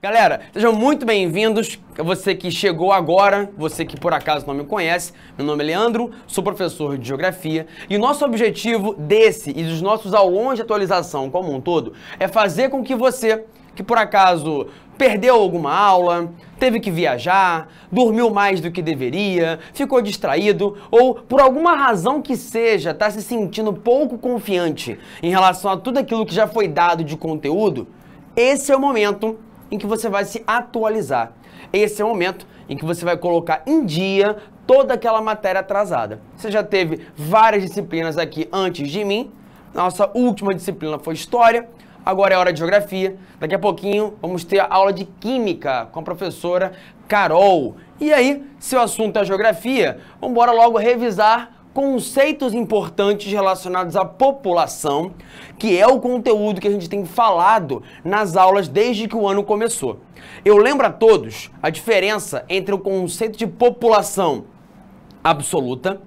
Galera, sejam muito bem-vindos, você que chegou agora, você que por acaso não me conhece, meu nome é Leandro, sou professor de Geografia e o nosso objetivo desse e dos nossos aulões de atualização como um todo é fazer com que você, que por acaso perdeu alguma aula, teve que viajar, dormiu mais do que deveria, ficou distraído ou por alguma razão que seja está se sentindo pouco confiante em relação a tudo aquilo que já foi dado de conteúdo, esse é o momento em que você vai se atualizar. Esse é o momento em que você vai colocar em dia toda aquela matéria atrasada. Você já teve várias disciplinas aqui antes de mim. Nossa última disciplina foi História, agora é hora de Geografia. Daqui a pouquinho vamos ter a aula de Química com a professora Carol. E aí, se o assunto é Geografia, vamos embora logo revisar conceitos importantes relacionados à população, que é o conteúdo que a gente tem falado nas aulas desde que o ano começou. Eu lembro a todos a diferença entre o conceito de população absoluta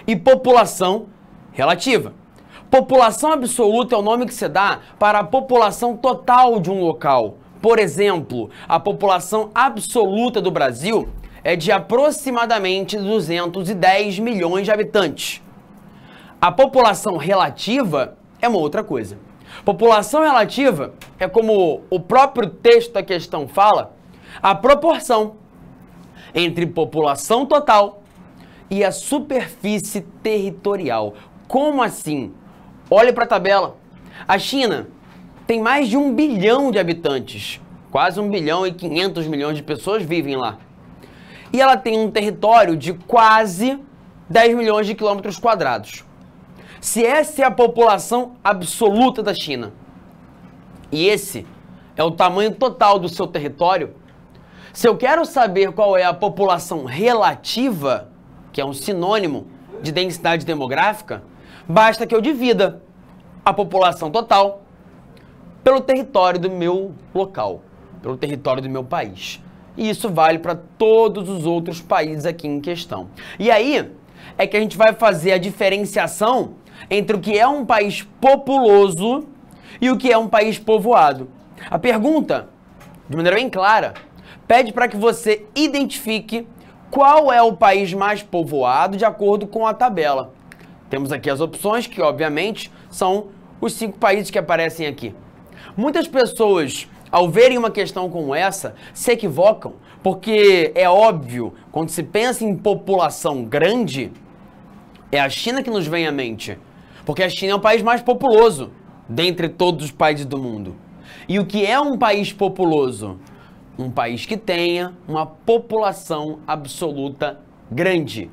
e população relativa. População absoluta é o nome que se dá para a população total de um local. Por exemplo, a população absoluta do Brasil é de aproximadamente 210 milhões de habitantes. A população relativa é uma outra coisa. População relativa é, como o próprio texto da questão fala, a proporção entre população total e a superfície territorial. Como assim? Olhe para a tabela. A China tem mais de 1 bilhão de habitantes. Quase 1 bilhão e 500 milhões de pessoas vivem lá. E ela tem um território de quase 10 milhões de quilômetros quadrados. Se essa é a população absoluta da China, e esse é o tamanho total do seu território, se eu quero saber qual é a população relativa, que é um sinônimo de densidade demográfica, basta que eu divida a população total pelo território do meu local, pelo território do meu país. E isso vale para todos os outros países aqui em questão. E aí é que a gente vai fazer a diferenciação entre o que é um país populoso e o que é um país povoado. A pergunta, de maneira bem clara, pede para que você identifique qual é o país mais povoado de acordo com a tabela. Temos aqui as opções que, obviamente, são os 5 países que aparecem aqui. Muitas pessoas, ao verem uma questão como essa, se equivocam, porque é óbvio, quando se pensa em população grande, é a China que nos vem à mente, porque a China é o país mais populoso dentre todos os países do mundo. E o que é um país populoso? Um país que tenha uma população absoluta grande.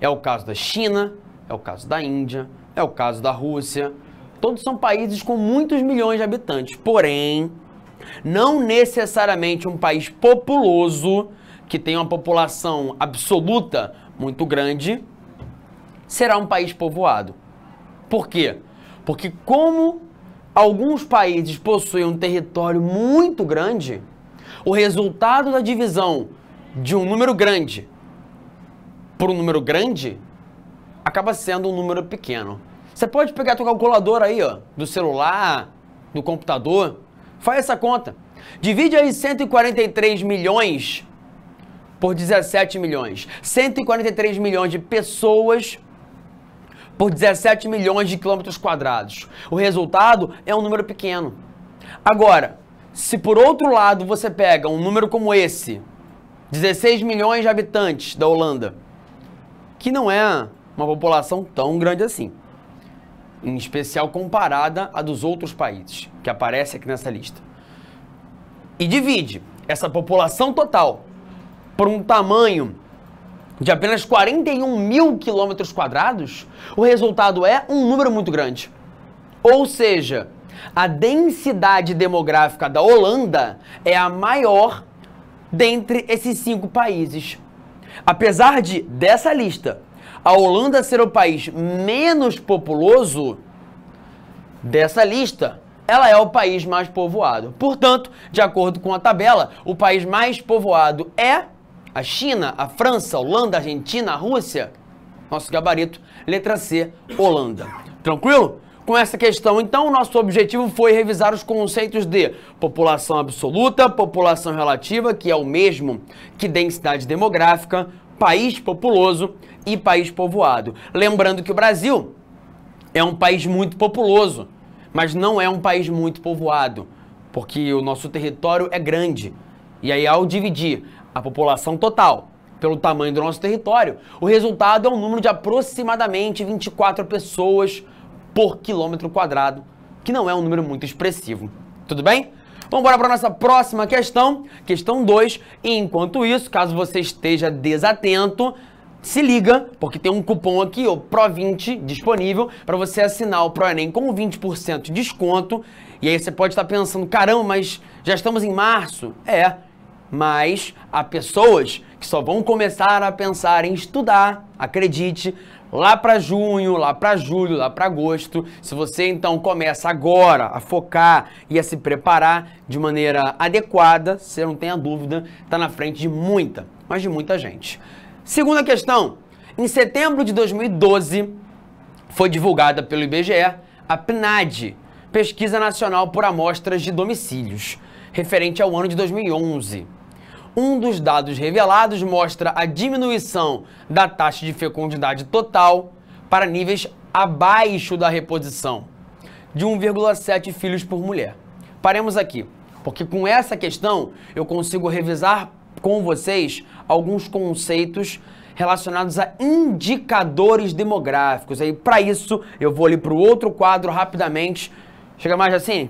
É o caso da China, é o caso da Índia, é o caso da Rússia. Todos são países com muitos milhões de habitantes, porém não necessariamente um país populoso, que tem uma população absoluta muito grande, será um país povoado. Por quê? Porque como alguns países possuem um território muito grande, o resultado da divisão de um número grande por um número grande acaba sendo um número pequeno. Você pode pegar a tua calculadora aí, ó, do celular, do computador. Faz essa conta. Divide aí 143 milhões por 17 milhões. 143 milhões de pessoas por 17 milhões de quilômetros quadrados. O resultado é um número pequeno. Agora, se por outro lado você pega um número como esse, 16 milhões de habitantes da Holanda, que não é uma população tão grande assim, em especial comparada a dos outros países que aparece aqui nessa lista, e divide essa população total por um tamanho de apenas 41 mil quilômetros quadrados, o resultado é um número muito grande. Ou seja, a densidade demográfica da Holanda é a maior dentre esses 5 países. Apesar dessa lista, a Holanda ser o país menos populoso dessa lista, ela é o país mais povoado. Portanto, de acordo com a tabela, o país mais povoado é a China, a França, a Holanda, a Argentina, a Rússia. Nosso gabarito, letra C, Holanda. Tranquilo? Com essa questão, então, o nosso objetivo foi revisar os conceitos de população absoluta, população relativa, que é o mesmo que densidade demográfica, país populoso e país povoado. Lembrando que o Brasil é um país muito populoso, mas não é um país muito povoado, porque o nosso território é grande. E aí, ao dividir a população total pelo tamanho do nosso território, o resultado é um número de aproximadamente 24 pessoas por quilômetro quadrado, que não é um número muito expressivo. Tudo bem? Vamos embora para a nossa próxima questão, questão 2. E enquanto isso, caso você esteja desatento, se liga, porque tem um cupom aqui, o PRO20, disponível para você assinar o ProEnem com 20% de desconto. E aí você pode estar pensando, caramba, mas já estamos em março. Mas há pessoas que só vão começar a pensar em estudar, acredite, lá para junho, lá para julho, lá para agosto. Se você então começa agora a focar e a se preparar de maneira adequada, você não tenha dúvida, está na frente de muita, mas de muita gente. Segunda questão. Em setembro de 2012, foi divulgada pelo IBGE a PNAD, Pesquisa Nacional por Amostras de Domicílios, referente ao ano de 2011. Um dos dados revelados mostra a diminuição da taxa de fecundidade total para níveis abaixo da reposição, de 1,7 filhos por mulher. Paremos aqui, porque com essa questão eu consigo revisar com vocês alguns conceitos relacionados a indicadores demográficos. Aí, para isso, eu vou ali para o outro quadro rapidamente. Chega mais assim.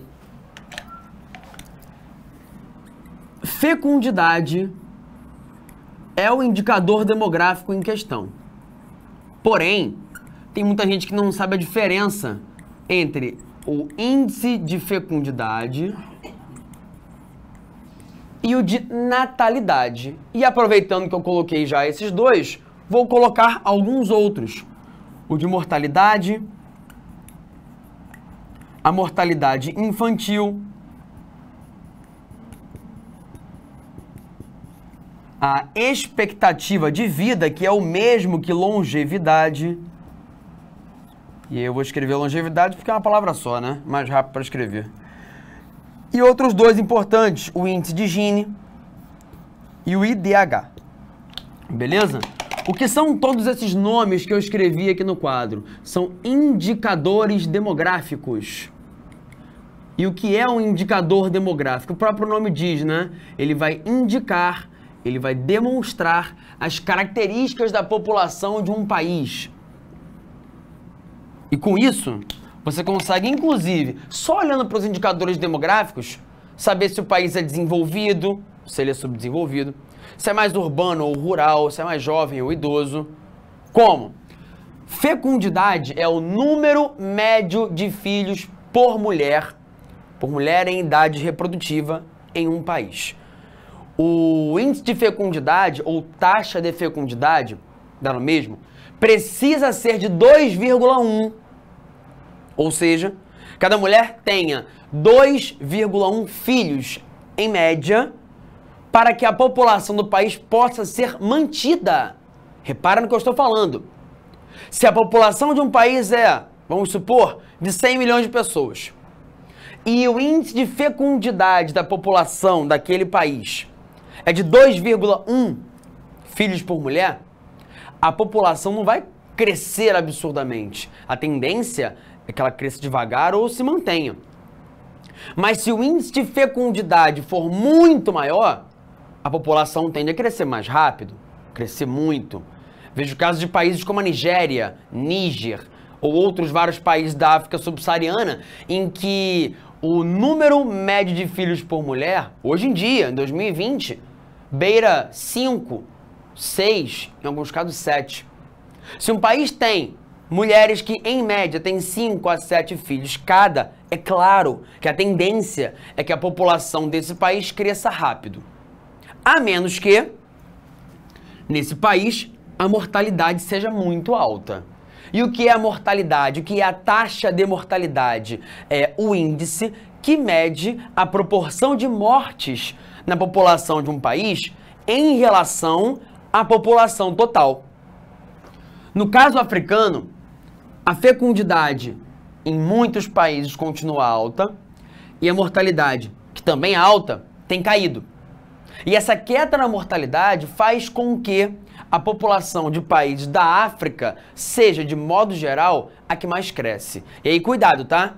Fecundidade é o indicador demográfico em questão. Porém, tem muita gente que não sabe a diferença entre o índice de fecundidade e o de natalidade. E aproveitando que eu coloquei já esses dois, vou colocar alguns outros. O de mortalidade, a mortalidade infantil, a expectativa de vida, que é o mesmo que longevidade. E eu vou escrever longevidade porque é uma palavra só, né? Mais rápido para escrever. E outros dois importantes, o índice de Gini e o IDH. Beleza? O que são todos esses nomes que eu escrevi aqui no quadro? São indicadores demográficos. E o que é um indicador demográfico? O próprio nome diz, né? Ele vai indicar, ele vai demonstrar as características da população de um país. E com isso, você consegue, inclusive, só olhando para os indicadores demográficos, saber se o país é desenvolvido, se ele é subdesenvolvido, se é mais urbano ou rural, se é mais jovem ou idoso. Como? Fecundidade é o número médio de filhos por mulher em idade reprodutiva em um país. O índice de fecundidade, ou taxa de fecundidade, dá no mesmo, precisa ser de 2,1. Ou seja, cada mulher tenha 2,1 filhos, em média, para que a população do país possa ser mantida. Repara no que eu estou falando. Se a população de um país é, vamos supor, de 100 milhões de pessoas, e o índice de fecundidade da população daquele país é de 2,1 filhos por mulher, a população não vai crescer absurdamente. A tendência é que ela cresça devagar ou se mantenha. Mas se o índice de fecundidade for muito maior, a população tende a crescer mais rápido, crescer muito. Vejo casos de países como a Nigéria, Níger, ou outros vários países da África subsaariana, em que o número médio de filhos por mulher, hoje em dia, em 2020, beira 5, 6, em alguns casos 7. Se um país tem mulheres que, em média, têm 5 a 7 filhos cada, é claro que a tendência é que a população desse país cresça rápido. A menos que, nesse país, a mortalidade seja muito alta. E o que é a mortalidade? O que é a taxa de mortalidade? É o índice que mede a proporção de mortes na população de um país em relação à população total. No caso africano, a fecundidade em muitos países continua alta e a mortalidade, que também é alta, tem caído. E essa queda na mortalidade faz com que a população de países da África seja, de modo geral, a que mais cresce. E aí, cuidado, tá?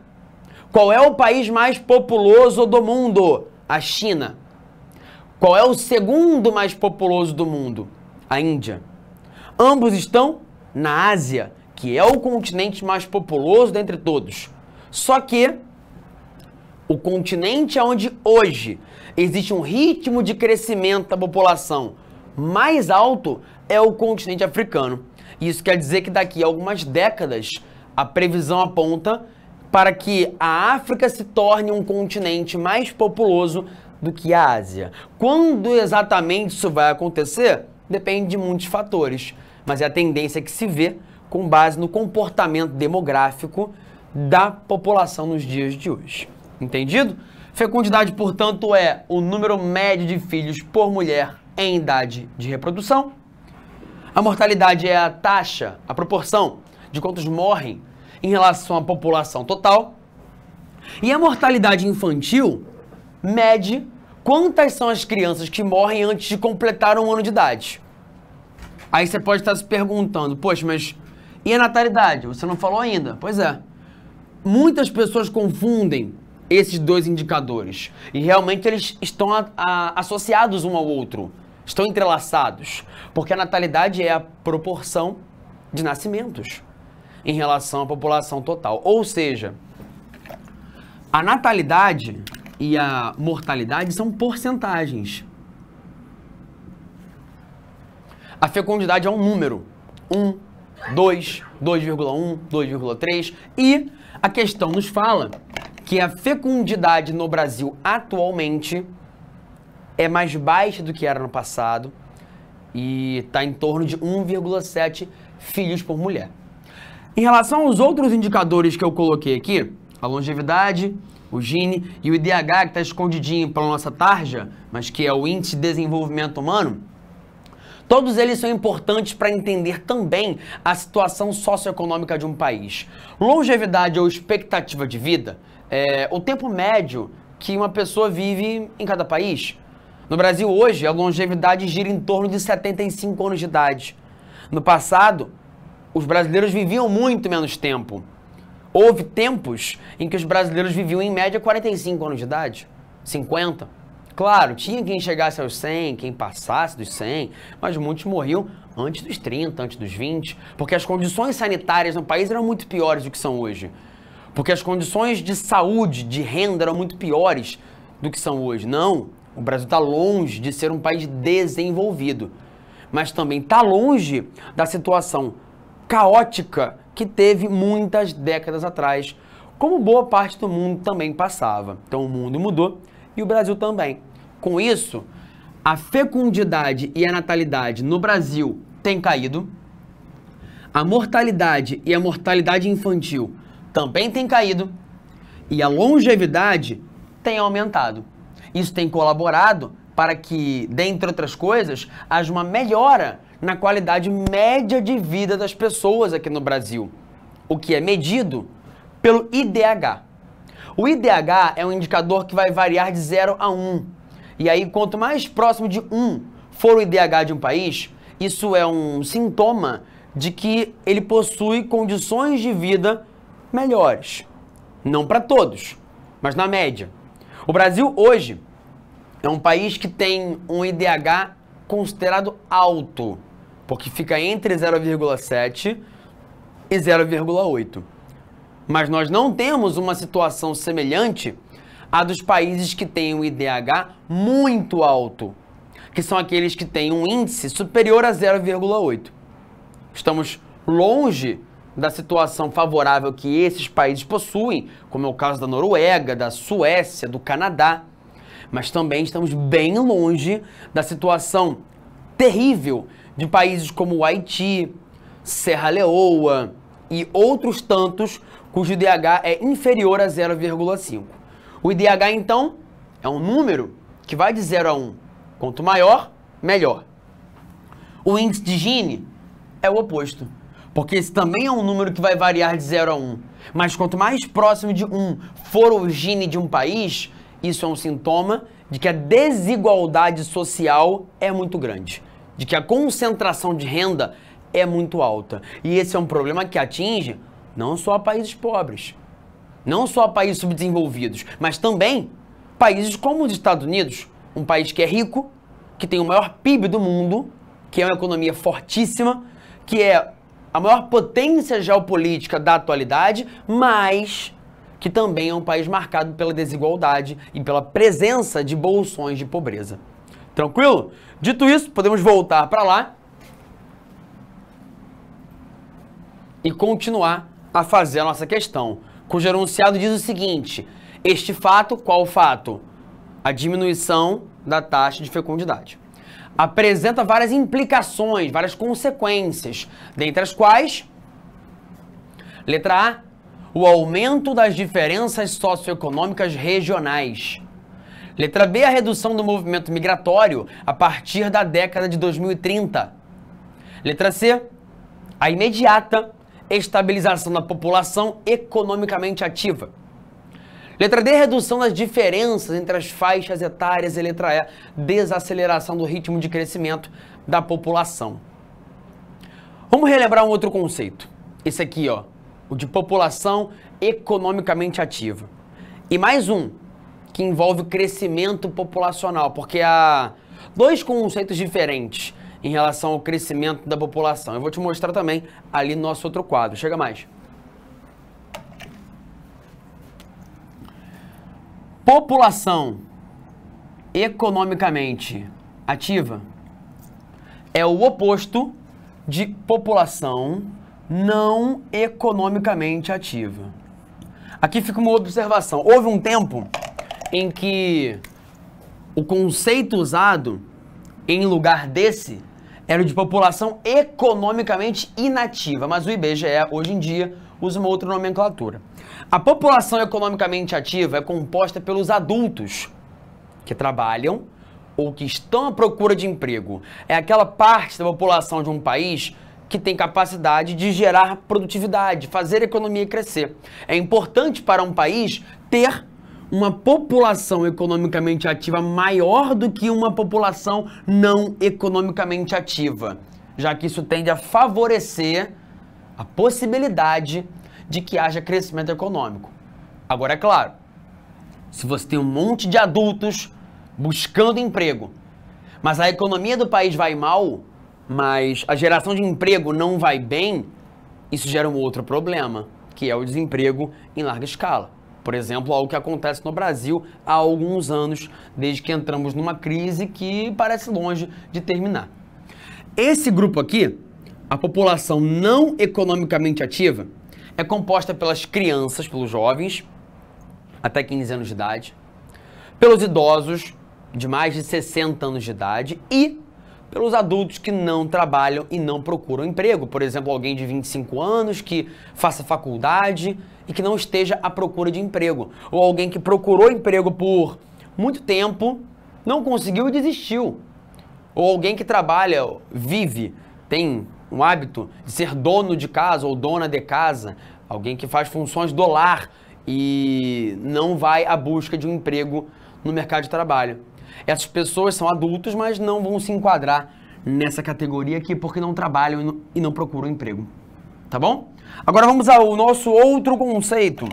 Qual é o país mais populoso do mundo? A China. Qual é o segundo mais populoso do mundo? A Índia. Ambos estão na Ásia, que é o continente mais populoso dentre todos. Só que o continente onde hoje existe um ritmo de crescimento da população mais alto é o continente africano. Isso quer dizer que daqui a algumas décadas a previsão aponta para que a África se torne um continente mais populoso do que a Ásia. Quando exatamente isso vai acontecer? Depende de muitos fatores, mas é a tendência que se vê com base no comportamento demográfico da população nos dias de hoje. Entendido? Fecundidade, portanto, é o número médio de filhos por mulher em idade de reprodução. A mortalidade é a taxa, a proporção de quantos morrem em relação à população total. E a mortalidade infantil mede quantas são as crianças que morrem antes de completar 1 ano de idade. Aí você pode estar se perguntando, poxa, mas e a natalidade? Você não falou ainda. Pois é. Muitas pessoas confundem esses dois indicadores. E realmente eles estão associados um ao outro. Estão entrelaçados. Porque a natalidade é a proporção de nascimentos em relação à população total. Ou seja, a natalidade e a mortalidade são porcentagens. A fecundidade é um número. 1, 2, 2,1, 2,3. E a questão nos fala que a fecundidade no Brasil atualmente é mais baixa do que era no passado e está em torno de 1,7 filhos por mulher. Em relação aos outros indicadores que eu coloquei aqui, a longevidade, o Gini e o IDH, que está escondidinho pela nossa tarja, mas que é o Índice de Desenvolvimento Humano, todos eles são importantes para entender também a situação socioeconômica de um país. Longevidade ou expectativa de vida é o tempo médio que uma pessoa vive em cada país. No Brasil hoje, a longevidade gira em torno de 75 anos de idade. No passado, os brasileiros viviam muito menos tempo. Houve tempos em que os brasileiros viviam em média 45 anos de idade, 50. Claro, tinha quem chegasse aos 100, quem passasse dos 100, mas muitos morriam antes dos 30, antes dos 20, porque as condições sanitárias no país eram muito piores do que são hoje. Porque as condições de saúde, de renda eram muito piores do que são hoje. Não, o Brasil está longe de ser um país desenvolvido, mas também está longe da situação caótica que teve muitas décadas atrás, como boa parte do mundo também passava. Então o mundo mudou e o Brasil também. Com isso, a fecundidade e a natalidade no Brasil têm caído, a mortalidade e a mortalidade infantil também têm caído e a longevidade tem aumentado. Isso tem colaborado para que, dentre outras coisas, haja uma melhora na qualidade média de vida das pessoas aqui no Brasil, o que é medido pelo IDH. O IDH é um indicador que vai variar de 0 a 1. E aí, quanto mais próximo de 1 for o IDH de um país, isso é um sintoma de que ele possui condições de vida melhores. Não para todos, mas na média. O Brasil hoje é um país que tem um IDH considerado alto, porque fica entre 0,7 e 0,8. Mas nós não temos uma situação semelhante à dos países que têm um IDH muito alto, que são aqueles que têm um índice superior a 0,8. Estamos longe da situação favorável que esses países possuem, como é o caso da Noruega, da Suécia, do Canadá, mas também estamos bem longe da situação terrível de países como o Haiti, Serra Leoa e outros tantos cujo IDH é inferior a 0,5. O IDH, então, é um número que vai de 0 a 1. Quanto maior, melhor. O índice de Gini é o oposto. porque esse também é um número que vai variar de 0 a 1. Mas quanto mais próximo de 1 for o Gini de um país, isso é um sintoma de que a desigualdade social é muito grande, de que a concentração de renda é muito alta. E esse é um problema que atinge não só países pobres, não só países subdesenvolvidos, mas também países como os Estados Unidos, um país que é rico, que tem o maior PIB do mundo, que é uma economia fortíssima, que é a maior potência geopolítica da atualidade, mas que também é um país marcado pela desigualdade e pela presença de bolsões de pobreza. Tranquilo? Dito isso, podemos voltar para lá e continuar a fazer a nossa questão, cujo enunciado diz o seguinte: este fato, qual fato? A diminuição da taxa de fecundidade. Apresenta várias implicações, várias consequências, dentre as quais, letra A, o aumento das diferenças socioeconômicas regionais. Letra B, a redução do movimento migratório a partir da década de 2030. Letra C, a imediata estabilização da população economicamente ativa. Letra D, redução das diferenças entre as faixas etárias. E letra E, desaceleração do ritmo de crescimento da população. Vamos relembrar um outro conceito. Esse aqui, ó, o de população economicamente ativa. E mais um, que envolve o crescimento populacional, porque há dois conceitos diferentes em relação ao crescimento da população. Eu vou te mostrar também ali no nosso outro quadro. Chega mais. População economicamente ativa é o oposto de população não economicamente ativa. Aqui fica uma observação. Houve um tempo em que o conceito usado em lugar desse era o de população economicamente inativa, mas o IBGE hoje em dia usa uma outra nomenclatura. A população economicamente ativa é composta pelos adultos que trabalham ou que estão à procura de emprego. É aquela parte da população de um país que tem capacidade de gerar produtividade, fazer a economia crescer. É importante para um país ter uma população economicamente ativa maior do que uma população não economicamente ativa, já que isso tende a favorecer a possibilidade de que haja crescimento econômico. Agora, é claro, se você tem um monte de adultos buscando emprego, mas a economia do país vai mal, mas a geração de emprego não vai bem, isso gera um outro problema, que é o desemprego em larga escala. Por exemplo, algo que acontece no Brasil há alguns anos, desde que entramos numa crise que parece longe de terminar. Esse grupo aqui, a população não economicamente ativa, é composta pelas crianças, pelos jovens, até 15 anos de idade, pelos idosos de mais de 60 anos de idade e pelos adultos que não trabalham e não procuram emprego. Por exemplo, alguém de 25 anos que faça faculdade e que não esteja à procura de emprego. Ou alguém que procurou emprego por muito tempo, não conseguiu e desistiu. Ou alguém que trabalha, vive, tem um hábito de ser dono de casa ou dona de casa. Alguém que faz funções do lar e não vai à busca de um emprego no mercado de trabalho. Essas pessoas são adultos, mas não vão se enquadrar nessa categoria aqui porque não trabalham e não procuram emprego. Tá bom? Agora vamos ao nosso outro conceito,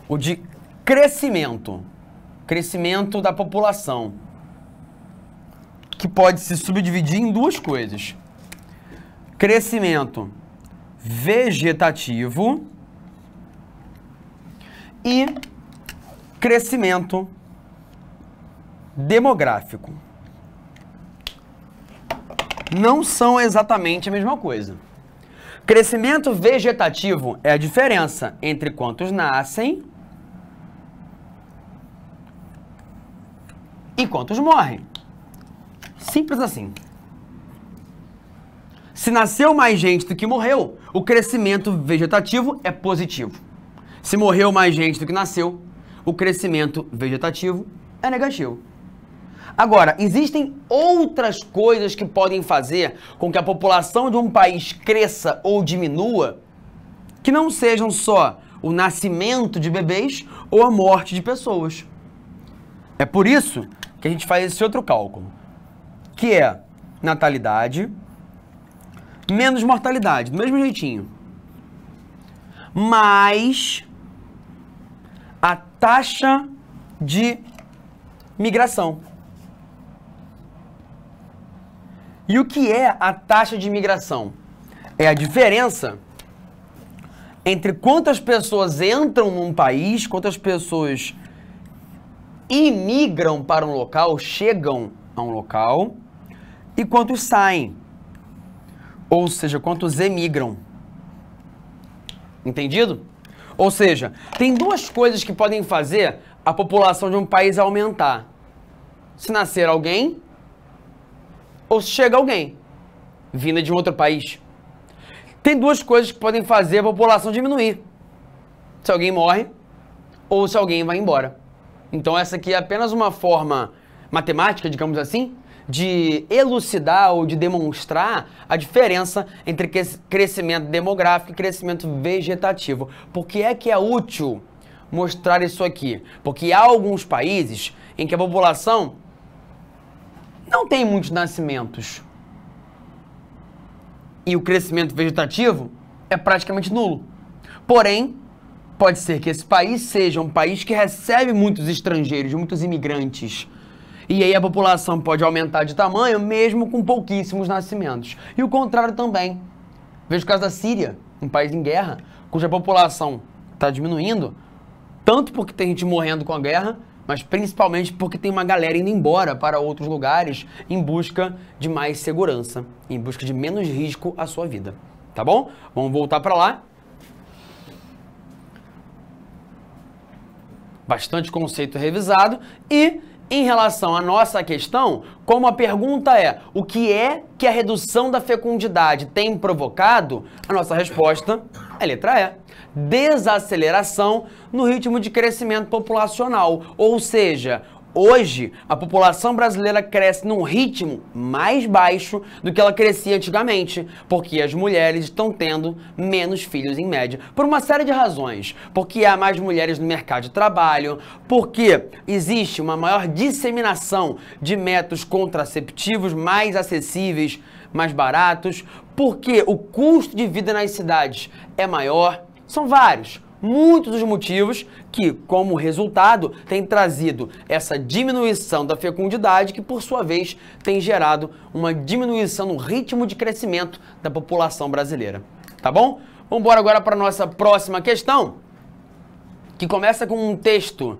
o de crescimento. Crescimento da população, que pode se subdividir em duas coisas. Crescimento vegetativo e crescimento demográfico. Não são exatamente a mesma coisa. Crescimento vegetativo é a diferença entre quantos nascem e quantos morrem. Simples assim. Se nasceu mais gente do que morreu, o crescimento vegetativo é positivo. Se morreu mais gente do que nasceu, o crescimento vegetativo é negativo. Agora, existem outras coisas que podem fazer com que a população de um país cresça ou diminua, que não sejam só o nascimento de bebês ou a morte de pessoas. É por isso que a gente faz esse outro cálculo, que é natalidade menos mortalidade, do mesmo jeitinho, mais a taxa de migração. E o que é a taxa de migração? É a diferença entre quantas pessoas entram num país, quantas pessoas imigram para um local, chegam a um local, e quantos saem. Ou seja, quantos emigram. Entendido? Ou seja, tem duas coisas que podem fazer a população de um país aumentar. Se nascer alguém, ou se chega alguém, vinda de um outro país. Tem duas coisas que podem fazer a população diminuir. Se alguém morre, ou se alguém vai embora. Então essa aqui é apenas uma forma matemática, digamos assim, de elucidar ou de demonstrar a diferença entre crescimento demográfico e crescimento vegetativo. Por que é útil mostrar isso aqui? Porque há alguns países em que a população não tem muitos nascimentos e o crescimento vegetativo é praticamente nulo. Porém, pode ser que esse país seja um país que recebe muitos estrangeiros, muitos imigrantes. E aí a população pode aumentar de tamanho mesmo com pouquíssimos nascimentos. E o contrário também. Veja o caso da Síria, um país em guerra, cuja população está diminuindo, tanto porque tem gente morrendo com a guerra, mas principalmente porque tem uma galera indo embora para outros lugares em busca de mais segurança, em busca de menos risco à sua vida. Tá bom? Vamos voltar para lá. Bastante conceito revisado. E em relação à nossa questão, como a pergunta é o que a redução da fecundidade tem provocado, a nossa resposta é letra E. Desaceleração no ritmo de crescimento populacional. Ou seja, hoje a população brasileira cresce num ritmo mais baixo do que ela crescia antigamente, porque as mulheres estão tendo menos filhos em média, por uma série de razões. Porque há mais mulheres no mercado de trabalho, porque existe uma maior disseminação de métodos contraceptivos mais acessíveis, mais baratos, porque o custo de vida nas cidades é maior. São vários, muitos os motivos que, como resultado, tem trazido essa diminuição da fecundidade que, por sua vez, tem gerado uma diminuição no ritmo de crescimento da população brasileira. Tá bom? Vamos embora agora para a nossa próxima questão, que começa com um texto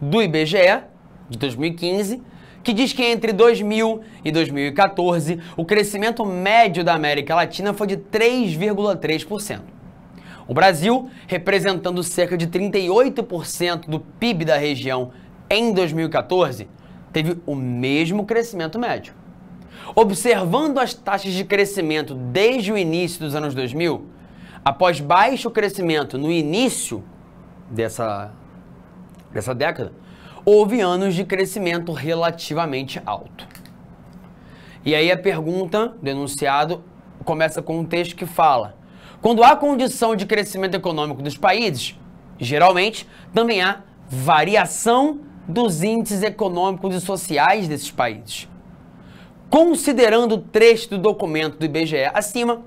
do IBGE, de 2015, que diz que entre 2000 e 2014, o crescimento médio da América Latina foi de 3,3%. O Brasil, representando cerca de 38% do PIB da região em 2014, teve o mesmo crescimento médio. Observando as taxas de crescimento desde o início dos anos 2000, após baixo crescimento no início dessa década, houve anos de crescimento relativamente alto. E aí a pergunta do enunciado começa com um texto que fala: quando há condição de crescimento econômico dos países, geralmente também há variação dos índices econômicos e sociais desses países. Considerando o trecho do documento do IBGE acima,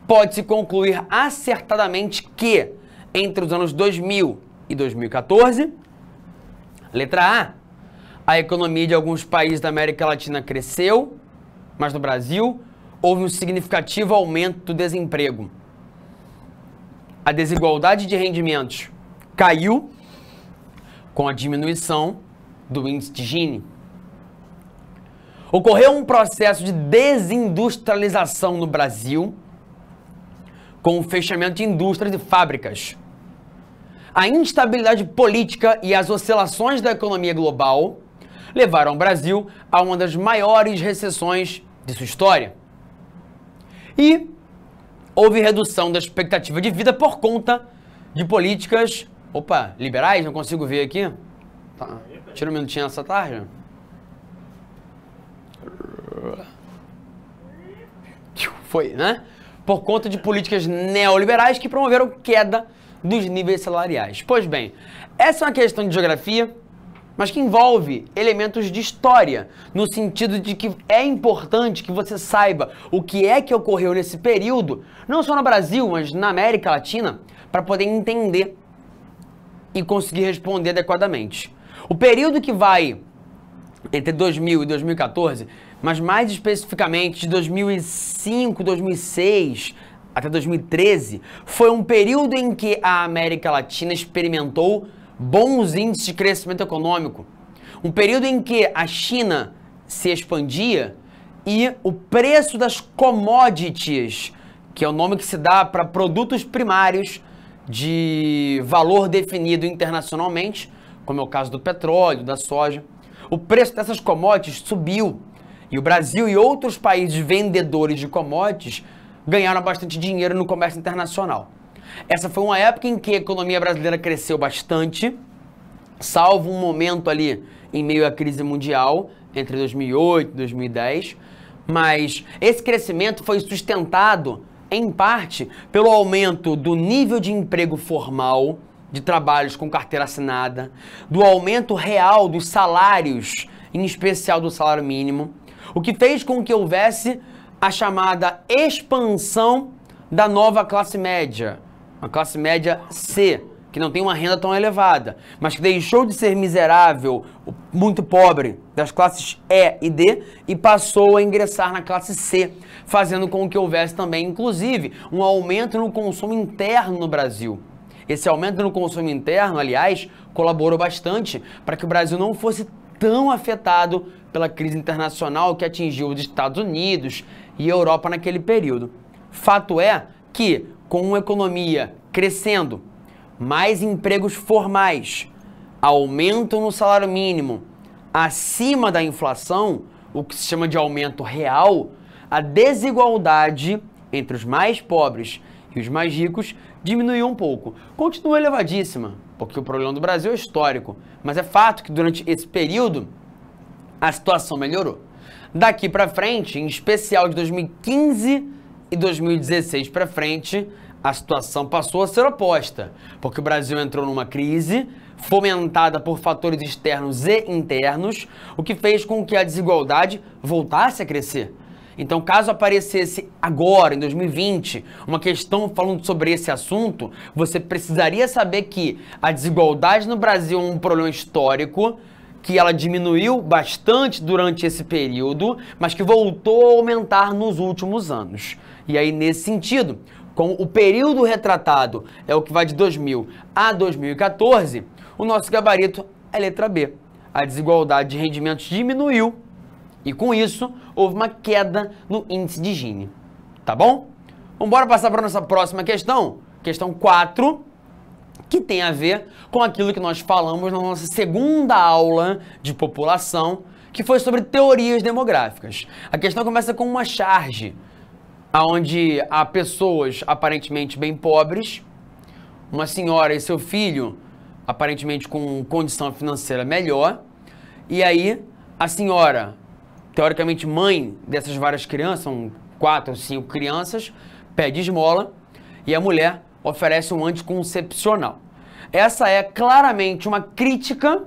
pode-se concluir acertadamente que, entre os anos 2000 e 2014, letra A economia de alguns países da América Latina cresceu, mas no Brasil houve um significativo aumento do desemprego. A desigualdade de rendimentos caiu com a diminuição do índice de Gini. Ocorreu um processo de desindustrialização no Brasil, com o fechamento de indústrias e fábricas. A instabilidade política e as oscilações da economia global levaram o Brasil a uma das maiores recessões de sua história. E houve redução da expectativa de vida por conta de políticas, liberais, não consigo ver aqui. Tá. Tira um minutinho essa tarde. Foi, né? Por conta de políticas neoliberais que promoveram queda dos níveis salariais. Pois bem, essa é uma questão de geografia, mas que envolve elementos de história, no sentido de que é importante que você saiba o que é que ocorreu nesse período, não só no Brasil, mas na América Latina, para poder entender e conseguir responder adequadamente. O período que vai entre 2000 e 2014, mas mais especificamente de 2005, 2006 até 2013, foi um período em que a América Latina experimentou bons índices de crescimento econômico. Um período em que a China se expandia e o preço das commodities, que é o nome que se dá para produtos primários de valor definido internacionalmente, como é o caso do petróleo, da soja, o preço dessas commodities subiu. E o Brasil e outros países vendedores de commodities ganharam bastante dinheiro no comércio internacional. Essa foi uma época em que a economia brasileira cresceu bastante, salvo um momento ali em meio à crise mundial, entre 2008 e 2010, mas esse crescimento foi sustentado, em parte, pelo aumento do nível de emprego formal, de trabalhos com carteira assinada, do aumento real dos salários, em especial do salário mínimo, o que fez com que houvesse a chamada expansão da nova classe média, a classe média C, que não tem uma renda tão elevada, mas que deixou de ser miserável, muito pobre, das classes E e D, e passou a ingressar na classe C, fazendo com que houvesse também, inclusive, um aumento no consumo interno no Brasil. Esse aumento no consumo interno, aliás, colaborou bastante para que o Brasil não fosse tão afetado pela crise internacional que atingiu os Estados Unidos e a Europa naquele período. Fato é que, com uma economia crescendo, mais empregos formais, aumento no salário mínimo, acima da inflação, o que se chama de aumento real, a desigualdade entre os mais pobres e os mais ricos diminuiu um pouco. Continua elevadíssima, porque o problema do Brasil é histórico, mas é fato que durante esse período a situação melhorou. Daqui para frente, em especial de 2015 e 2016 para frente, a situação passou a ser oposta, porque o Brasil entrou numa crise fomentada por fatores externos e internos, o que fez com que a desigualdade voltasse a crescer. Então, caso aparecesse agora, em 2020, uma questão falando sobre esse assunto, você precisaria saber que a desigualdade no Brasil é um problema histórico, que ela diminuiu bastante durante esse período, mas que voltou a aumentar nos últimos anos. E aí, nesse sentido, com o período retratado é o que vai de 2000 a 2014, o nosso gabarito é letra B. A desigualdade de rendimentos diminuiu e, com isso, houve uma queda no índice de Gini. Tá bom? Vamos embora passar para a nossa próxima questão. Questão 4, que tem a ver com aquilo que nós falamos na nossa segunda aula de população, que foi sobre teorias demográficas. A questão começa com uma charge, onde há pessoas aparentemente bem pobres, uma senhora e seu filho aparentemente com condição financeira melhor, e aí a senhora, teoricamente mãe dessas várias crianças, são 4 ou 5 crianças, pede esmola e a mulher oferece um anticoncepcional. Essa é claramente uma crítica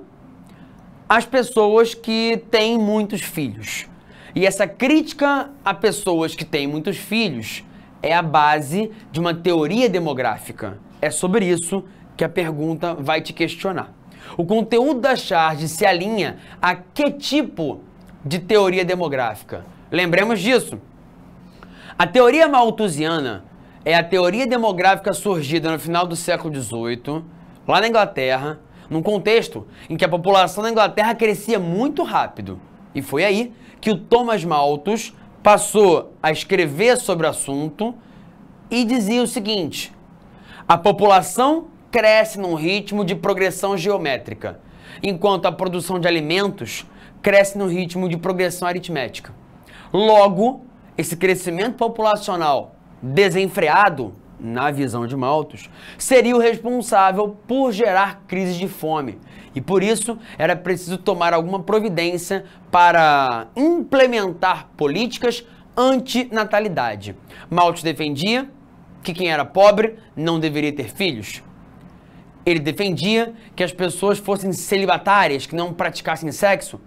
às pessoas que têm muitos filhos. E essa crítica a pessoas que têm muitos filhos é a base de uma teoria demográfica. É sobre isso que a pergunta vai te questionar. O conteúdo da charge se alinha a que tipo de teoria demográfica? Lembremos disso. A teoria malthusiana é a teoria demográfica surgida no final do século XVIII, lá na Inglaterra, num contexto em que a população da Inglaterra crescia muito rápido. E foi aí que o Thomas Malthus passou a escrever sobre o assunto e dizia o seguinte: a população cresce num ritmo de progressão geométrica, enquanto a produção de alimentos cresce num ritmo de progressão aritmética. Logo, esse crescimento populacional desenfreado, na visão de Malthus, seria o responsável por gerar crises de fome. E por isso era preciso tomar alguma providência para implementar políticas antinatalidade. Malthus defendia que quem era pobre não deveria ter filhos. Ele defendia que as pessoas fossem celibatárias, que não praticassem sexo,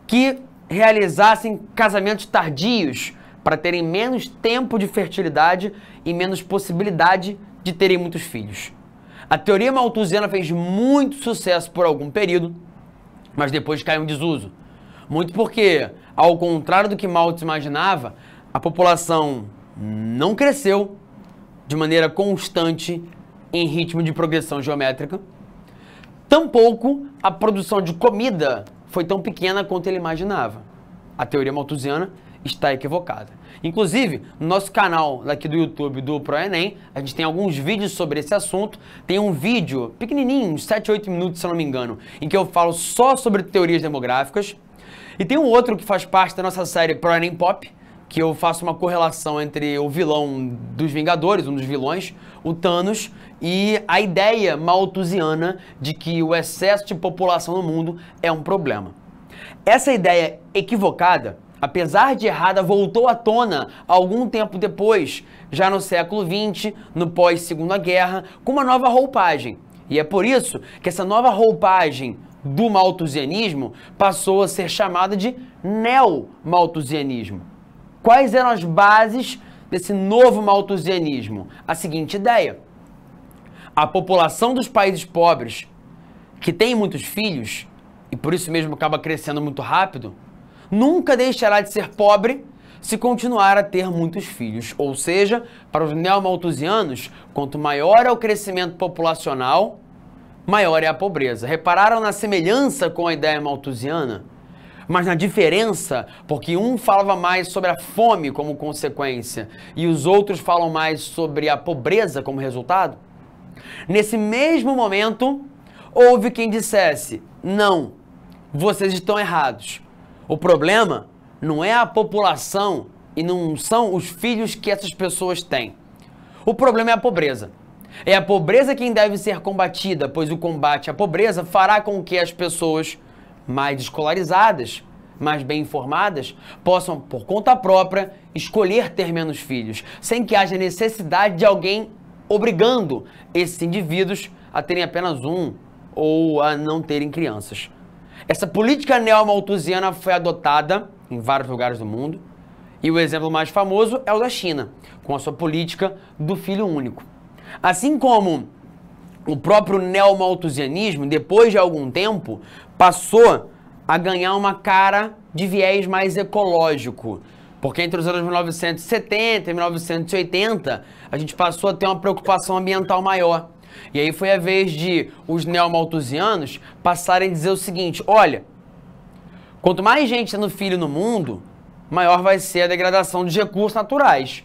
que realizassem casamentos tardios para terem menos tempo de fertilidade e menos possibilidade de terem muitos filhos. A teoria malthusiana fez muito sucesso por algum período, mas depois caiu em desuso. Muito porque, ao contrário do que Malthus imaginava, a população não cresceu de maneira constante em ritmo de progressão geométrica. Tampouco a produção de comida foi tão pequena quanto ele imaginava. A teoria malthusiana está equivocada. Inclusive, no nosso canal aqui do YouTube do ProEnem, a gente tem alguns vídeos sobre esse assunto. Tem um vídeo pequenininho, uns 7, 8 minutos, se eu não me engano, em que eu falo só sobre teorias demográficas. E tem um outro que faz parte da nossa série ProEnem Pop, que eu faço uma correlação entre o vilão dos Vingadores, um dos vilões, o Thanos, e a ideia malthusiana de que o excesso de população no mundo é um problema. Essa ideia equivocada, apesar de errada, voltou à tona algum tempo depois, já no século XX, no pós-Segunda Guerra, com uma nova roupagem. E é por isso que essa nova roupagem do malthusianismo passou a ser chamada de neo-malthusianismo. Quais eram as bases desse novo malthusianismo? A seguinte ideia: a população dos países pobres, que tem muitos filhos, e por isso mesmo acaba crescendo muito rápido, nunca deixará de ser pobre se continuar a ter muitos filhos. Ou seja, para os neomalthusianos, quanto maior é o crescimento populacional, maior é a pobreza. Repararam na semelhança com a ideia malthusiana? Mas na diferença, porque um falava mais sobre a fome como consequência e os outros falam mais sobre a pobreza como resultado? Nesse mesmo momento, houve quem dissesse: não, vocês estão errados. O problema não é a população e não são os filhos que essas pessoas têm. O problema é a pobreza. É a pobreza quem deve ser combatida, pois o combate à pobreza fará com que as pessoas mais escolarizadas, mais bem informadas, possam, por conta própria, escolher ter menos filhos, sem que haja necessidade de alguém obrigando esses indivíduos a terem apenas um ou a não terem crianças. Essa política neomalthusiana foi adotada em vários lugares do mundo, e o exemplo mais famoso é o da China, com a sua política do filho único. Assim como o próprio neomalthusianismo, depois de algum tempo, passou a ganhar uma cara de viés mais ecológico, porque entre os anos 1970 e 1980, a gente passou a ter uma preocupação ambiental maior. E aí foi a vez de os neomalthusianos passarem a dizer o seguinte: olha, quanto mais gente tendo filho no mundo, maior vai ser a degradação dos recursos naturais.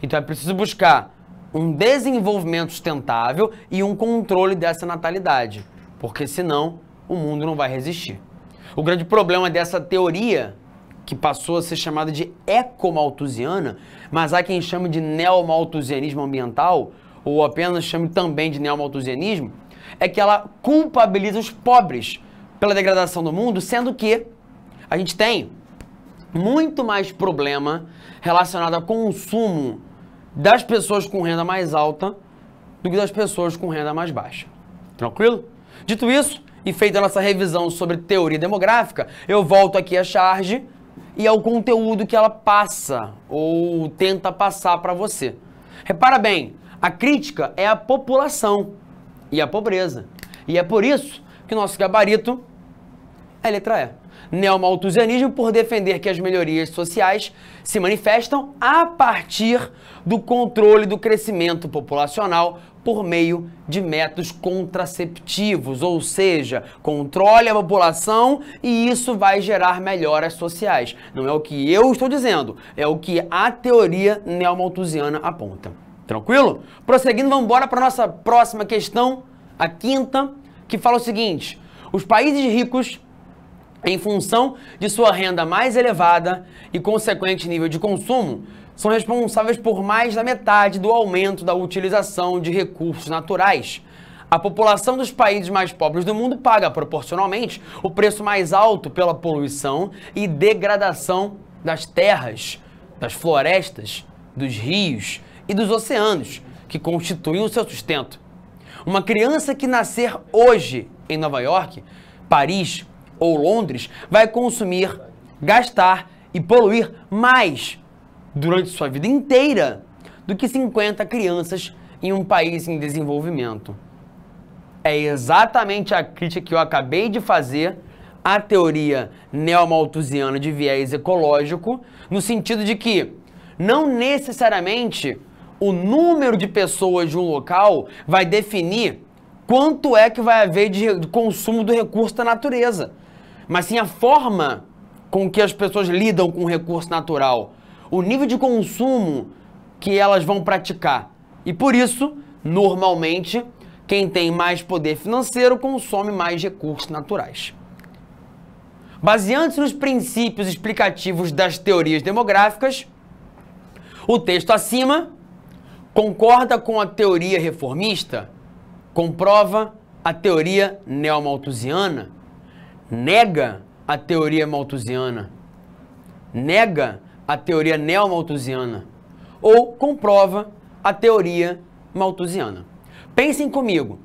Então é preciso buscar um desenvolvimento sustentável e um controle dessa natalidade, porque senão o mundo não vai resistir. O grande problema dessa teoria, que passou a ser chamada de ecomalthusiana, mas há quem chame de neomalthusianismo ambiental, ou apenas chame também de neomalthusianismo, é que ela culpabiliza os pobres pela degradação do mundo, sendo que a gente tem muito mais problema relacionado ao consumo das pessoas com renda mais alta do que das pessoas com renda mais baixa. Tranquilo? Dito isso, e feita a nossa revisão sobre teoria demográfica, eu volto aqui à charge e ao conteúdo que ela passa ou tenta passar para você. Repara bem, a crítica é a população e a pobreza. E é por isso que o nosso gabarito é a letra E. Neomalthusianismo por defender que as melhorias sociais se manifestam a partir do controle do crescimento populacional por meio de métodos contraceptivos, ou seja, controle a população e isso vai gerar melhoras sociais. Não é o que eu estou dizendo, é o que a teoria neomalthusiana aponta. Tranquilo? Prosseguindo, vamos embora para a nossa próxima questão, a quinta, que fala o seguinte: os países ricos em função de sua renda mais elevada e consequente nível de consumo, são responsáveis por mais da metade do aumento da utilização de recursos naturais. A população dos países mais pobres do mundo paga proporcionalmente o preço mais alto pela poluição e degradação das terras, das florestas, dos rios e dos oceanos, que constituem o seu sustento. Uma criança que nascer hoje em Nova York, Paris ou Londres vai consumir, gastar e poluir mais durante sua vida inteira do que 50 crianças em um país em desenvolvimento. É exatamente a crítica que eu acabei de fazer à teoria neomalthusiana de viés ecológico, no sentido de que não necessariamente o número de pessoas de um local vai definir quanto é que vai haver de consumo do recurso da natureza, mas sim a forma com que as pessoas lidam com o recurso natural, o nível de consumo que elas vão praticar. E por isso, normalmente, quem tem mais poder financeiro consome mais recursos naturais. Baseando-se nos princípios explicativos das teorias demográficas, o texto acima concorda com a teoria reformista, comprova a teoria neomalthusiana, nega a teoria malthusiana, nega a teoria neomalthusiana ou comprova a teoria malthusiana. Pensem comigo,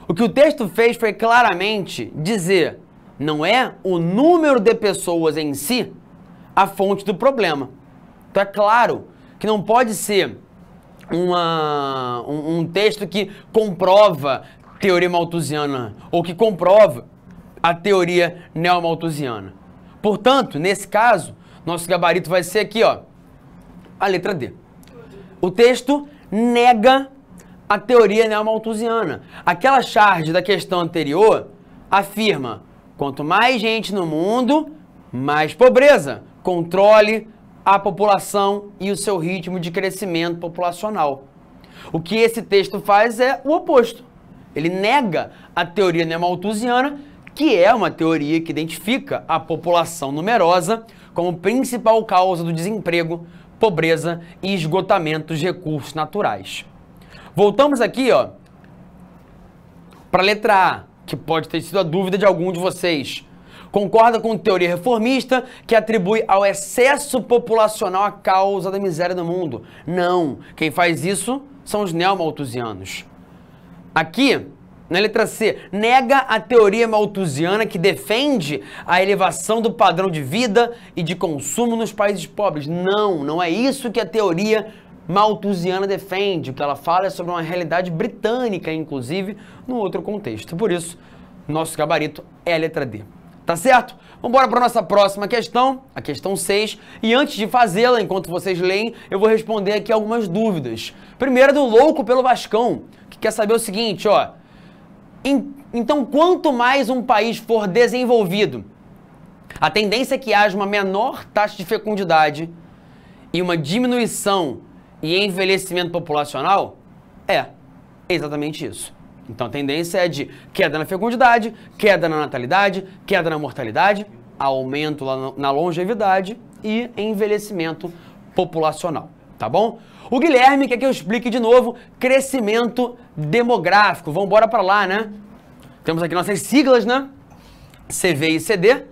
o que o texto fez foi claramente dizer, não é o número de pessoas em si a fonte do problema. Então é claro que não pode ser um texto que comprova teoria malthusiana ou que comprova a teoria neomalthusiana. Portanto, nesse caso, nosso gabarito vai ser aqui, ó, a letra D. O texto nega a teoria neomalthusiana. Aquela charge da questão anterior afirma: quanto mais gente no mundo, mais pobreza. Controle a população e o seu ritmo de crescimento populacional. O que esse texto faz é o oposto. Ele nega a teoria neomalthusiana, que é uma teoria que identifica a população numerosa como principal causa do desemprego, pobreza e esgotamento dos recursos naturais. Voltamos aqui, ó, para a letra A, que pode ter sido a dúvida de algum de vocês. Concorda com a teoria reformista que atribui ao excesso populacional a causa da miséria do mundo? Não. Quem faz isso são os neomalthusianos. Aqui, na letra C, nega a teoria malthusiana que defende a elevação do padrão de vida e de consumo nos países pobres. Não, não é isso que a teoria malthusiana defende. O que ela fala é sobre uma realidade britânica, inclusive, num outro contexto. Por isso, nosso gabarito é a letra D. Tá certo? Vamos embora para a nossa próxima questão, a questão 6. E antes de fazê-la, enquanto vocês leem, eu vou responder aqui algumas dúvidas. Primeiro, do Louco pelo Vascão, que quer saber o seguinte, ó. Então, quanto mais um país for desenvolvido, a tendência é que haja uma menor taxa de fecundidade e uma diminuição e envelhecimento populacional? É exatamente isso. Então a tendência é de queda na fecundidade, queda na natalidade, queda na mortalidade, aumento na longevidade e envelhecimento populacional, tá bom? O Guilherme quer que eu explique de novo crescimento demográfico. Vamos embora para lá, né? Temos aqui nossas siglas, né? CV e CD,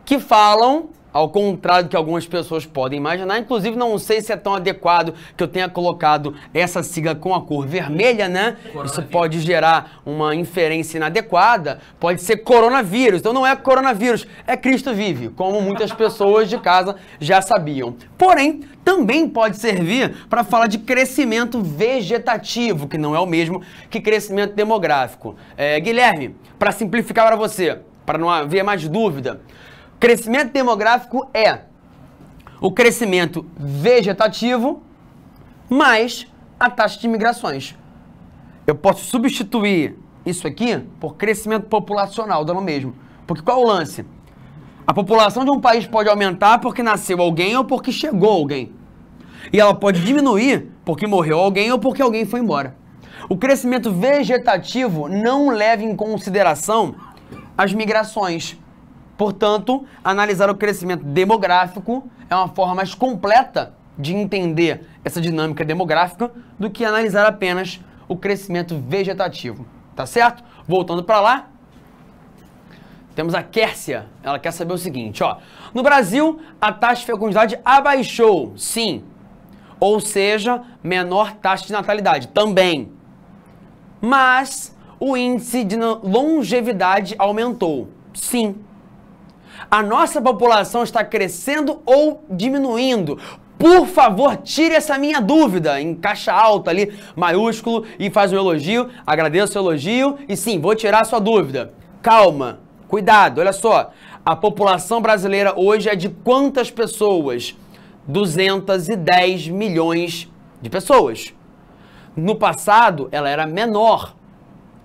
que falam, ao contrário do que algumas pessoas podem imaginar, inclusive não sei se é tão adequado que eu tenha colocado essa sigla com a cor vermelha, né? Isso pode gerar uma inferência inadequada, pode ser coronavírus. Então não é coronavírus, é Cristo vive, como muitas pessoas de casa já sabiam. Porém, também pode servir para falar de crescimento vegetativo, que não é o mesmo que crescimento demográfico. Guilherme, para simplificar para você, para não haver mais dúvida, crescimento demográfico é o crescimento vegetativo mais a taxa de migrações. Eu posso substituir isso aqui por crescimento populacional, dando o mesmo. Porque qual é o lance? A população de um país pode aumentar porque nasceu alguém ou porque chegou alguém. E ela pode diminuir porque morreu alguém ou porque alguém foi embora. O crescimento vegetativo não leva em consideração as migrações. Portanto, analisar o crescimento demográfico é uma forma mais completa de entender essa dinâmica demográfica do que analisar apenas o crescimento vegetativo. Tá certo? Voltando para lá, temos a Kércia. Ela quer saber o seguinte, ó. No Brasil, a taxa de fecundidade abaixou, sim. Ou seja, menor taxa de natalidade, também. Mas o índice de longevidade aumentou, sim. A nossa população está crescendo ou diminuindo? Por favor, tire essa minha dúvida em caixa alta ali, maiúsculo, e faz um elogio. Agradeço o elogio e sim, vou tirar a sua dúvida. Calma, cuidado, olha só. A população brasileira hoje é de quantas pessoas? 210 milhões de pessoas. No passado, ela era menor.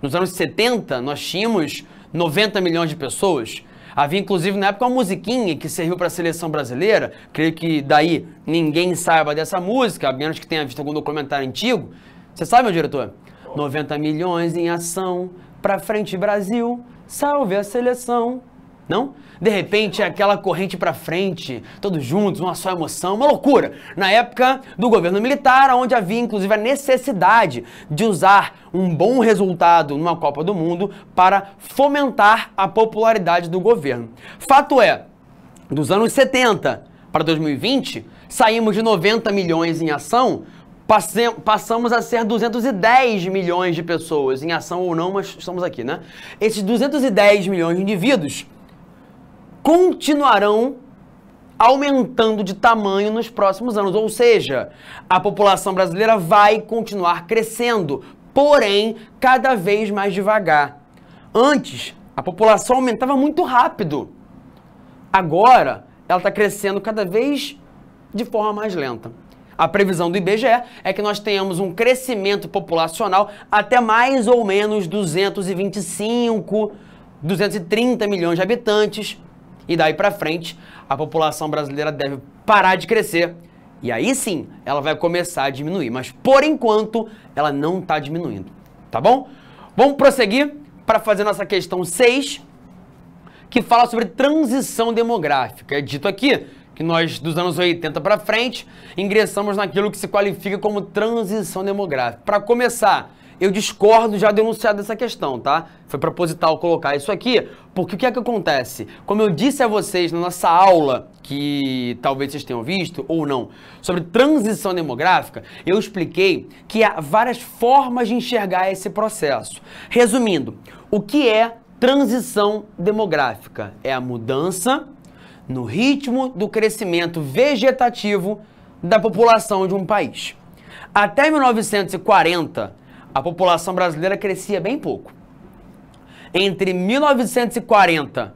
Nos anos 70, nós tínhamos 90 milhões de pessoas. Havia, inclusive, na época, uma musiquinha que serviu para a seleção brasileira. Creio que daí ninguém saiba dessa música, a menos que tenha visto algum documentário antigo. Você sabe, meu diretor? 90 milhões em ação, pra frente Brasil, salve a seleção. Não? De repente, aquela corrente pra frente, todos juntos, uma só emoção, uma loucura. Na época do governo militar, onde havia, inclusive, a necessidade de usar um bom resultado numa Copa do Mundo para fomentar a popularidade do governo. Fato é, dos anos 70 para 2020, saímos de 90 milhões em ação, passamos a ser 210 milhões de pessoas, em ação ou não, mas estamos aqui, né? Esses 210 milhões de indivíduos continuarão aumentando de tamanho nos próximos anos, ou seja, a população brasileira vai continuar crescendo, porém, cada vez mais devagar. Antes, a população aumentava muito rápido. Agora, ela está crescendo cada vez de forma mais lenta. A previsão do IBGE é que nós tenhamos um crescimento populacional até mais ou menos 225, 230 milhões de habitantes. E daí para frente, a população brasileira deve parar de crescer. E aí sim, ela vai começar a diminuir. Mas por enquanto, ela não está diminuindo. Tá bom? Vamos prosseguir para fazer nossa questão 6, que fala sobre transição demográfica. É dito aqui que nós, dos anos 80 para frente, ingressamos naquilo que se qualifica como transição demográfica. Para começar, eu discordo já do enunciado dessa questão, tá? Foi proposital colocar isso aqui, porque o que é que acontece? Como eu disse a vocês na nossa aula, que talvez vocês tenham visto ou não, sobre transição demográfica, eu expliquei que há várias formas de enxergar esse processo. Resumindo, o que é transição demográfica? É a mudança no ritmo do crescimento vegetativo da população de um país. Até 1940, a população brasileira crescia bem pouco. Entre 1940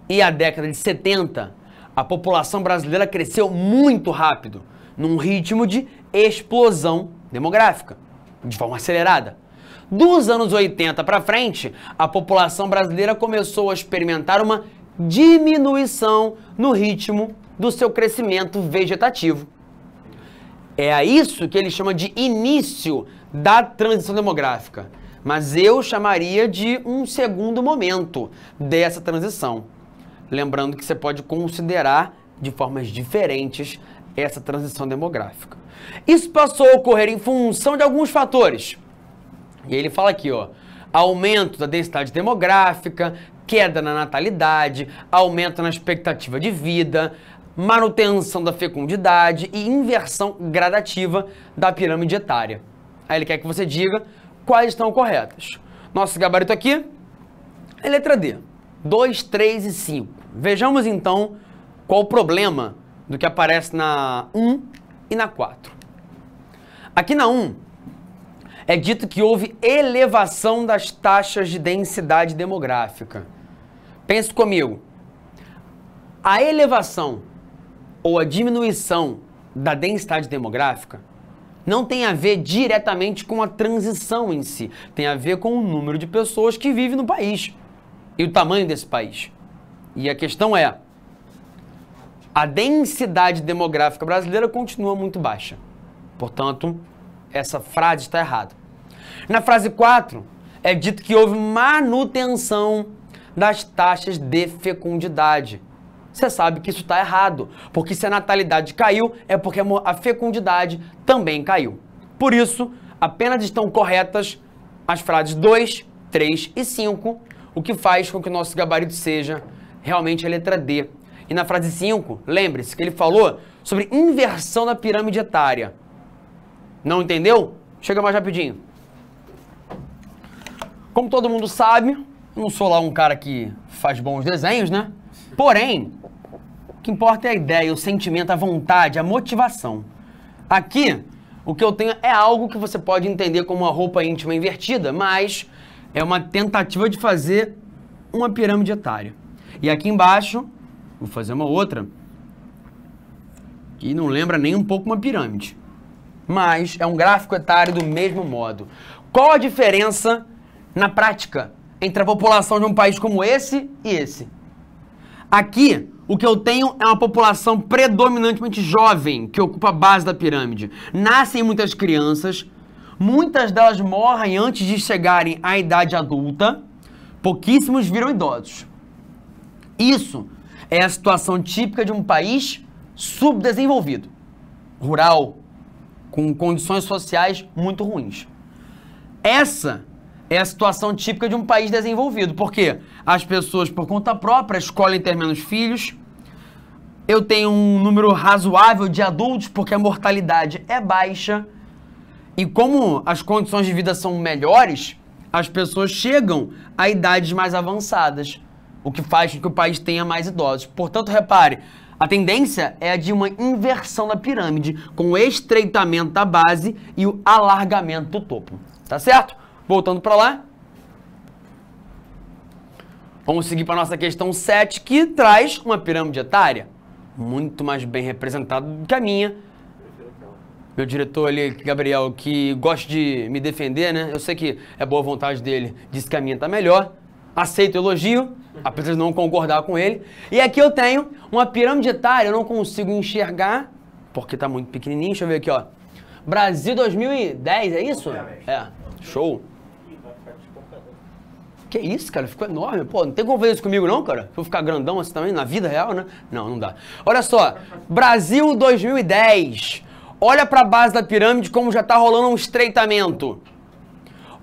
e a década de 70, a população brasileira cresceu muito rápido, num ritmo de explosão demográfica, de forma acelerada. Dos anos 80 para frente, a população brasileira começou a experimentar uma diminuição no ritmo do seu crescimento vegetativo. É a isso que ele chama de início da transição demográfica, mas eu chamaria de um segundo momento dessa transição. Lembrando que você pode considerar de formas diferentes essa transição demográfica. Isso passou a ocorrer em função de alguns fatores. E ele fala aqui, ó, aumento da densidade demográfica, queda na natalidade, aumento na expectativa de vida, manutenção da fecundidade e inversão gradativa da pirâmide etária. Aí ele quer que você diga quais estão corretas. Nosso gabarito aqui é letra D, 2, 3 e 5. Vejamos então qual o problema do que aparece na 1 e na 4. Aqui na 1, é dito que houve elevação das taxas de densidade demográfica. Pense comigo. A elevação ou a diminuição da densidade demográfica não tem a ver diretamente com a transição em si. Tem a ver com o número de pessoas que vivem no país e o tamanho desse país. E a questão é, a densidade demográfica brasileira continua muito baixa. Portanto, essa frase está errada. Na frase 4, é dito que houve manutenção das taxas de fecundidade. Você sabe que isso está errado, porque se a natalidade caiu, é porque a fecundidade também caiu. Por isso, apenas estão corretas as frases 2, 3 e 5, o que faz com que o nosso gabarito seja realmente a letra D. E na frase 5, lembre-se que ele falou sobre inversão da pirâmide etária. Não entendeu? Chega mais rapidinho. Como todo mundo sabe, eu não sou lá um cara que faz bons desenhos, né? Porém, o que importa é a ideia, o sentimento, a vontade, a motivação. Aqui, o que eu tenho é algo que você pode entender como uma roupa íntima invertida, mas é uma tentativa de fazer uma pirâmide etária. E aqui embaixo, vou fazer uma outra, que não lembra nem um pouco uma pirâmide, mas é um gráfico etário do mesmo modo. Qual a diferença na prática entre a população de um país como esse e esse? Aqui, o que eu tenho é uma população predominantemente jovem, que ocupa a base da pirâmide. Nascem muitas crianças, muitas delas morrem antes de chegarem à idade adulta, pouquíssimos viram idosos. Isso é a situação típica de um país subdesenvolvido, rural, com condições sociais muito ruins. Essa é a situação típica de um país desenvolvido, porque as pessoas, por conta própria, escolhem ter menos filhos. Eu tenho um número razoável de adultos, porque a mortalidade é baixa. E como as condições de vida são melhores, as pessoas chegam a idades mais avançadas, o que faz com que o país tenha mais idosos. Portanto, repare, a tendência é a de uma inversão da pirâmide, com o estreitamento da base e o alargamento do topo. Tá certo? Voltando para lá. Vamos seguir para a nossa questão 7, que traz uma pirâmide etária muito mais bem representada do que a minha. Meu diretor ali, Gabriel, que gosta de me defender, né? Eu sei que é boa vontade dele, disse que a minha tá melhor. Aceito o elogio, apesar de não concordar com ele. E aqui eu tenho uma pirâmide etária, eu não consigo enxergar, porque tá muito pequenininho. Deixa eu ver aqui, ó. Brasil 2010, é isso? É, show. Que isso, cara? Ficou enorme. Pô, não tem como fazer isso comigo não, cara? Vou ficar grandão assim também, na vida real, né? Não, não dá. Olha só, Brasil 2010. Olha pra base da pirâmide como já tá rolando um estreitamento.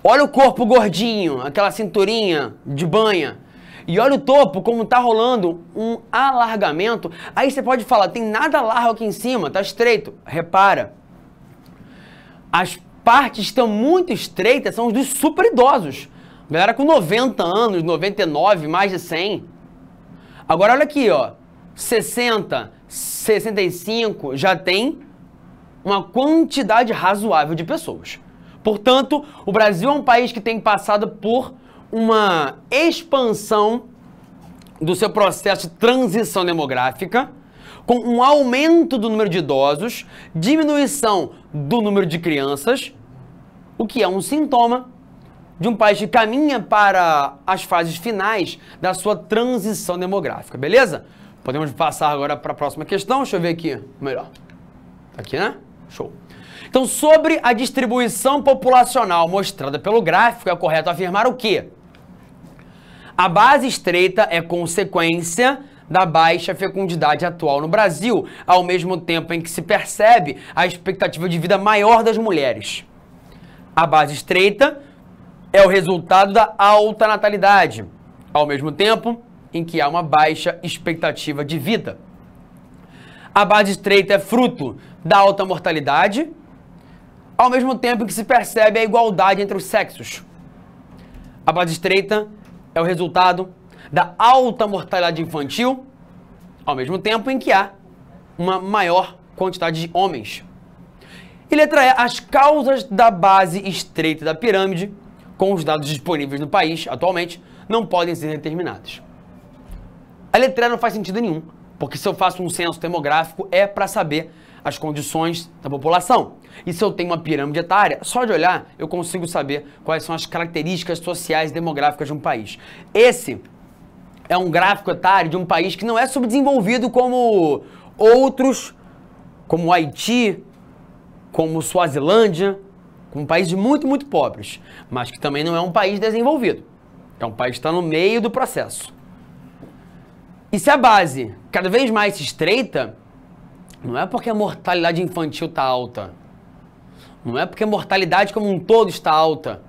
Olha o corpo gordinho, aquela cinturinha de banha. E olha o topo, como tá rolando um alargamento. Aí você pode falar, tem nada largo aqui em cima, tá estreito. Repara, as partes estão muito estreitas, são os dos super idosos. Galera com 90 anos, 99, mais de 100. Agora olha aqui, ó. 60, 65, já tem uma quantidade razoável de pessoas. Portanto, o Brasil é um país que tem passado por uma expansão do seu processo de transição demográfica, com um aumento do número de idosos, diminuição do número de crianças, o que é um sintoma de um país que caminha para as fases finais da sua transição demográfica, beleza? Podemos passar agora para a próxima questão. Deixa eu ver aqui, melhor. Tá aqui, né? Show. Então, sobre a distribuição populacional mostrada pelo gráfico, é correto afirmar o quê? A base estreita é consequência da baixa fecundidade atual no Brasil, ao mesmo tempo em que se percebe a expectativa de vida maior das mulheres. A base estreita é o resultado da alta natalidade, ao mesmo tempo em que há uma baixa expectativa de vida. A base estreita é fruto da alta mortalidade, ao mesmo tempo em que se percebe a igualdade entre os sexos. A base estreita é o resultado da alta mortalidade infantil, ao mesmo tempo em que há uma maior quantidade de homens. E letra E, as causas da base estreita da pirâmide, com os dados disponíveis no país atualmente, não podem ser determinadas. A letra E não faz sentido nenhum, porque se eu faço um censo demográfico é para saber as condições da população. E se eu tenho uma pirâmide etária, só de olhar eu consigo saber quais são as características sociais e demográficas de um país. Esse é um gráfico etário de um país que não é subdesenvolvido como outros, como o Haiti, como Suazilândia, como países muito, muito pobres, mas que também não é um país desenvolvido. É um país que está no meio do processo. E se a base cada vez mais se estreita, não é porque a mortalidade infantil está alta. Não é porque a mortalidade como um todo está alta.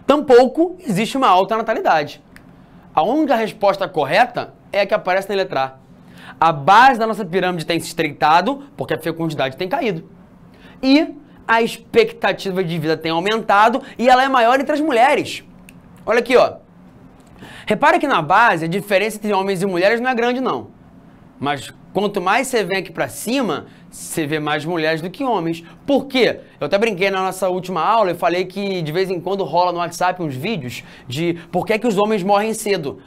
Tampouco existe uma alta natalidade. A única resposta correta é a que aparece na letra A. A base da nossa pirâmide tem se estreitado porque a fecundidade tem caído. E a expectativa de vida tem aumentado e ela é maior entre as mulheres. Olha aqui, ó. Repara que na base a diferença entre homens e mulheres não é grande, não. Mas quanto mais você vem aqui pra cima, você vê mais mulheres do que homens. Por quê? Eu até brinquei na nossa última aula e falei que de vez em quando rola no WhatsApp uns vídeos de por que os homens morrem cedo.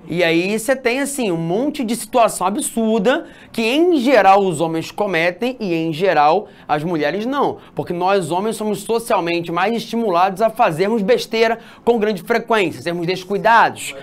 E aí você tem, assim, um monte de situação absurda que, em geral, os homens cometem e, em geral, as mulheres não. Porque nós, homens, somos socialmente mais estimulados a fazermos besteira com grande frequência, a sermos descuidados,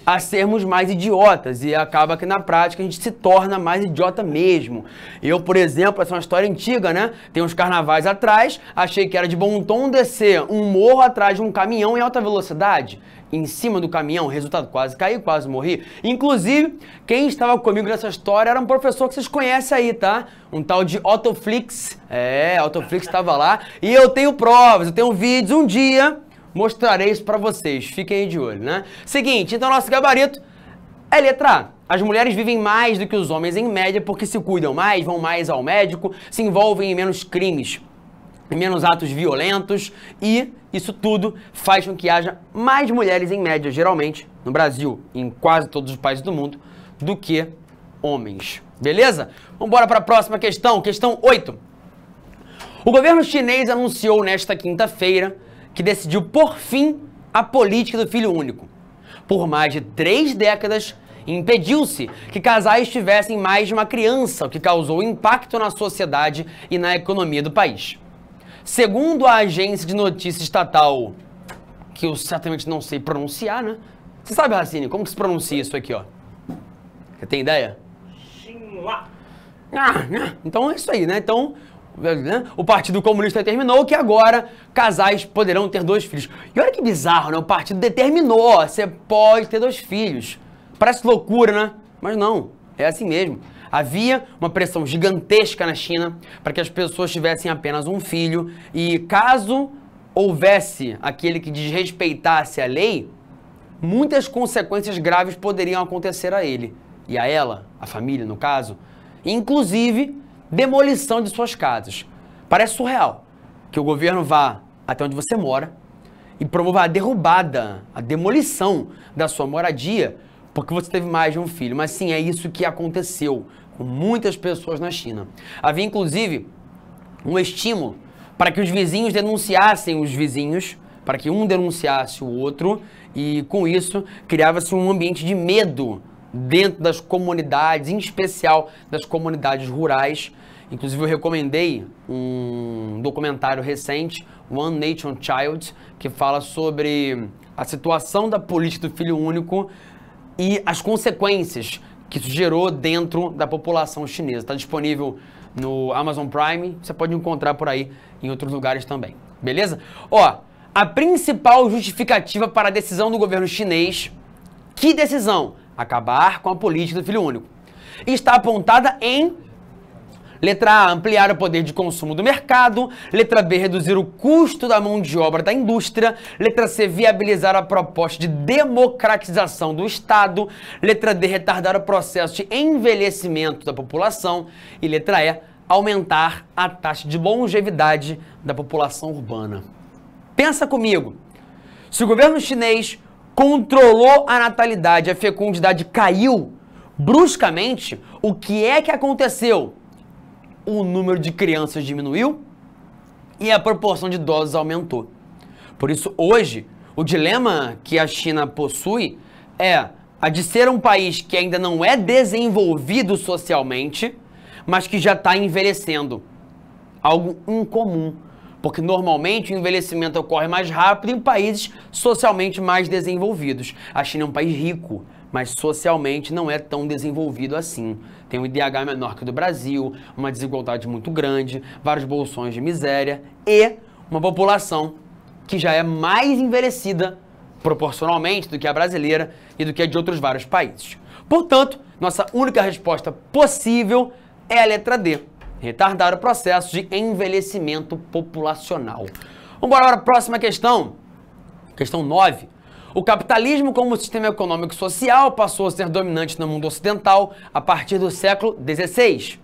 a sermos mais idiotas. E acaba que, na prática, a gente se torna mais idiota mesmo. Eu, por exemplo, essa é uma história antiga, né? Tem uns carnavais atrás, achei que era de bom tom descer um morro atrás de um caminhão em alta velocidade. Em cima do caminhão, resultado, quase caí, quase morri. Inclusive, quem estava comigo nessa história era um professor que vocês conhecem aí, tá? Um tal de Otto Flix. Otto Flix estava lá. E eu tenho provas, eu tenho vídeos. Um dia mostrarei isso pra vocês. Fiquem aí de olho, né? Seguinte, então nosso gabarito é letra A. As mulheres vivem mais do que os homens em média porque se cuidam mais, vão mais ao médico, se envolvem em menos crimes, menos atos violentos, e isso tudo faz com que haja mais mulheres em média, geralmente, no Brasil e em quase todos os países do mundo, do que homens. Beleza? Vamos embora para a próxima questão, questão 8. O governo chinês anunciou nesta quinta-feira que decidiu por fim a política do filho único. Por mais de 3 décadas, impediu-se que casais tivessem mais de uma criança, o que causou impacto na sociedade e na economia do país. Segundo a agência de notícias estatal, que eu certamente não sei pronunciar, né? Você sabe, Racine, como que se pronuncia isso aqui, ó? Você tem ideia? Xinhua. Então é isso aí, né? Então, o Partido Comunista determinou que agora casais poderão ter 2 filhos. E olha que bizarro, né? O partido determinou, ó, você pode ter 2 filhos. Parece loucura, né? Mas não, é assim mesmo. Havia uma pressão gigantesca na China para que as pessoas tivessem apenas um filho e caso houvesse aquele que desrespeitasse a lei, muitas consequências graves poderiam acontecer a ele e a ela, a família no caso, inclusive demolição de suas casas. Parece surreal que o governo vá até onde você mora e promova a derrubada, a demolição da sua moradia porque você teve mais de um filho. Mas sim, é isso que aconteceu com muitas pessoas na China. Havia, inclusive, um estímulo para que os vizinhos denunciassem os vizinhos, para que um denunciasse o outro, e com isso criava-se um ambiente de medo dentro das comunidades, em especial das comunidades rurais. Inclusive, eu recomendei um documentário recente, One Nation Child, que fala sobre a situação da política do filho único e as consequências que isso gerou dentro da população chinesa. Está disponível no Amazon Prime, você pode encontrar por aí em outros lugares também, beleza? Ó, a principal justificativa para a decisão do governo chinês, que decisão? Acabar com a política do filho único. Está apontada em letra A, ampliar o poder de consumo do mercado. Letra B, reduzir o custo da mão de obra da indústria. Letra C, viabilizar a proposta de democratização do Estado. Letra D, retardar o processo de envelhecimento da população. E letra E, aumentar a taxa de longevidade da população urbana. Pensa comigo, se o governo chinês controlou a natalidade, a fecundidade caiu bruscamente, o que é que aconteceu? O número de crianças diminuiu e a proporção de idosos aumentou. Por isso, hoje, o dilema que a China possui é a de ser um país que ainda não é desenvolvido socialmente, mas que já está envelhecendo. Algo incomum, porque normalmente o envelhecimento ocorre mais rápido em países socialmente mais desenvolvidos. A China é um país rico, mas socialmente não é tão desenvolvido assim. Tem um IDH menor que o do Brasil, uma desigualdade muito grande, vários bolsões de miséria e uma população que já é mais envelhecida proporcionalmente, do que a brasileira e do que a de outros vários países. Portanto, nossa única resposta possível é a letra D, retardar o processo de envelhecimento populacional. Vamos para a próxima questão. Questão 9. O capitalismo como sistema econômico e social passou a ser dominante no mundo ocidental a partir do século XVI,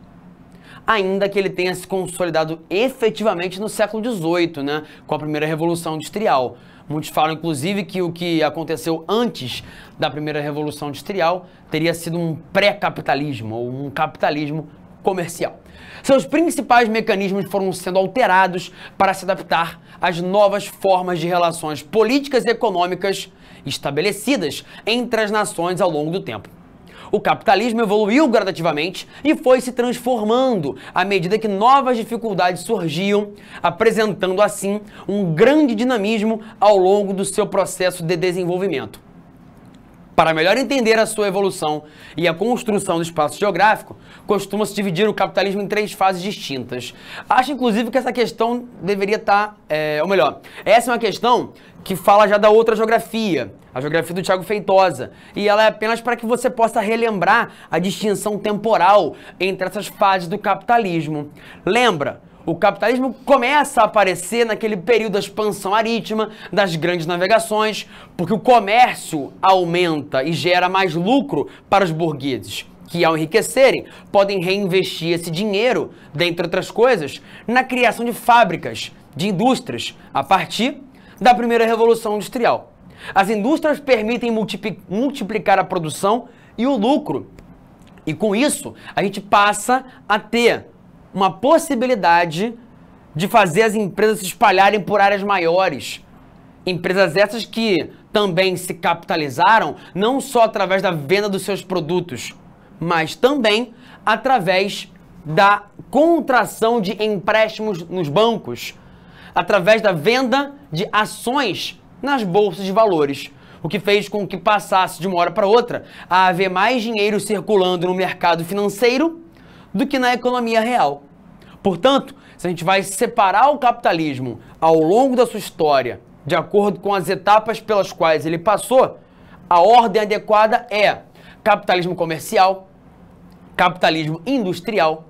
ainda que ele tenha se consolidado efetivamente no século XVIII, né, com a primeira Revolução Industrial. Muitos falam, inclusive, que o que aconteceu antes da primeira Revolução Industrial teria sido um pré-capitalismo, ou um capitalismo comercial. Seus principais mecanismos foram sendo alterados para se adaptar às novas formas de relações políticas e econômicas estabelecidas entre as nações ao longo do tempo. O capitalismo evoluiu gradativamente e foi se transformando à medida que novas dificuldades surgiam, apresentando assim um grande dinamismo ao longo do seu processo de desenvolvimento. Para melhor entender a sua evolução e a construção do espaço geográfico, costuma-se dividir o capitalismo em 3 fases distintas. Acho, inclusive, que essa questão deveria estar... ou melhor, essa é uma questão que fala já da outra geografia, a geografia do Thiago Feitosa, e ela é apenas para que você possa relembrar a distinção temporal entre essas fases do capitalismo. Lembra? O capitalismo começa a aparecer naquele período da expansão marítima, das grandes navegações, porque o comércio aumenta e gera mais lucro para os burgueses, que ao enriquecerem podem reinvestir esse dinheiro, dentre outras coisas, na criação de fábricas, de indústrias, a partir da primeira Revolução Industrial. As indústrias permitem multiplicar a produção e o lucro, e com isso a gente passa a ter uma possibilidade de fazer as empresas se espalharem por áreas maiores. Empresas essas que também se capitalizaram não só através da venda dos seus produtos, mas também através da contração de empréstimos nos bancos, através da venda de ações nas bolsas de valores, o que fez com que passasse de uma hora para outra a haver mais dinheiro circulando no mercado financeiro do que na economia real. Portanto, se a gente vai separar o capitalismo ao longo da sua história, de acordo com as etapas pelas quais ele passou, a ordem adequada é capitalismo comercial, capitalismo industrial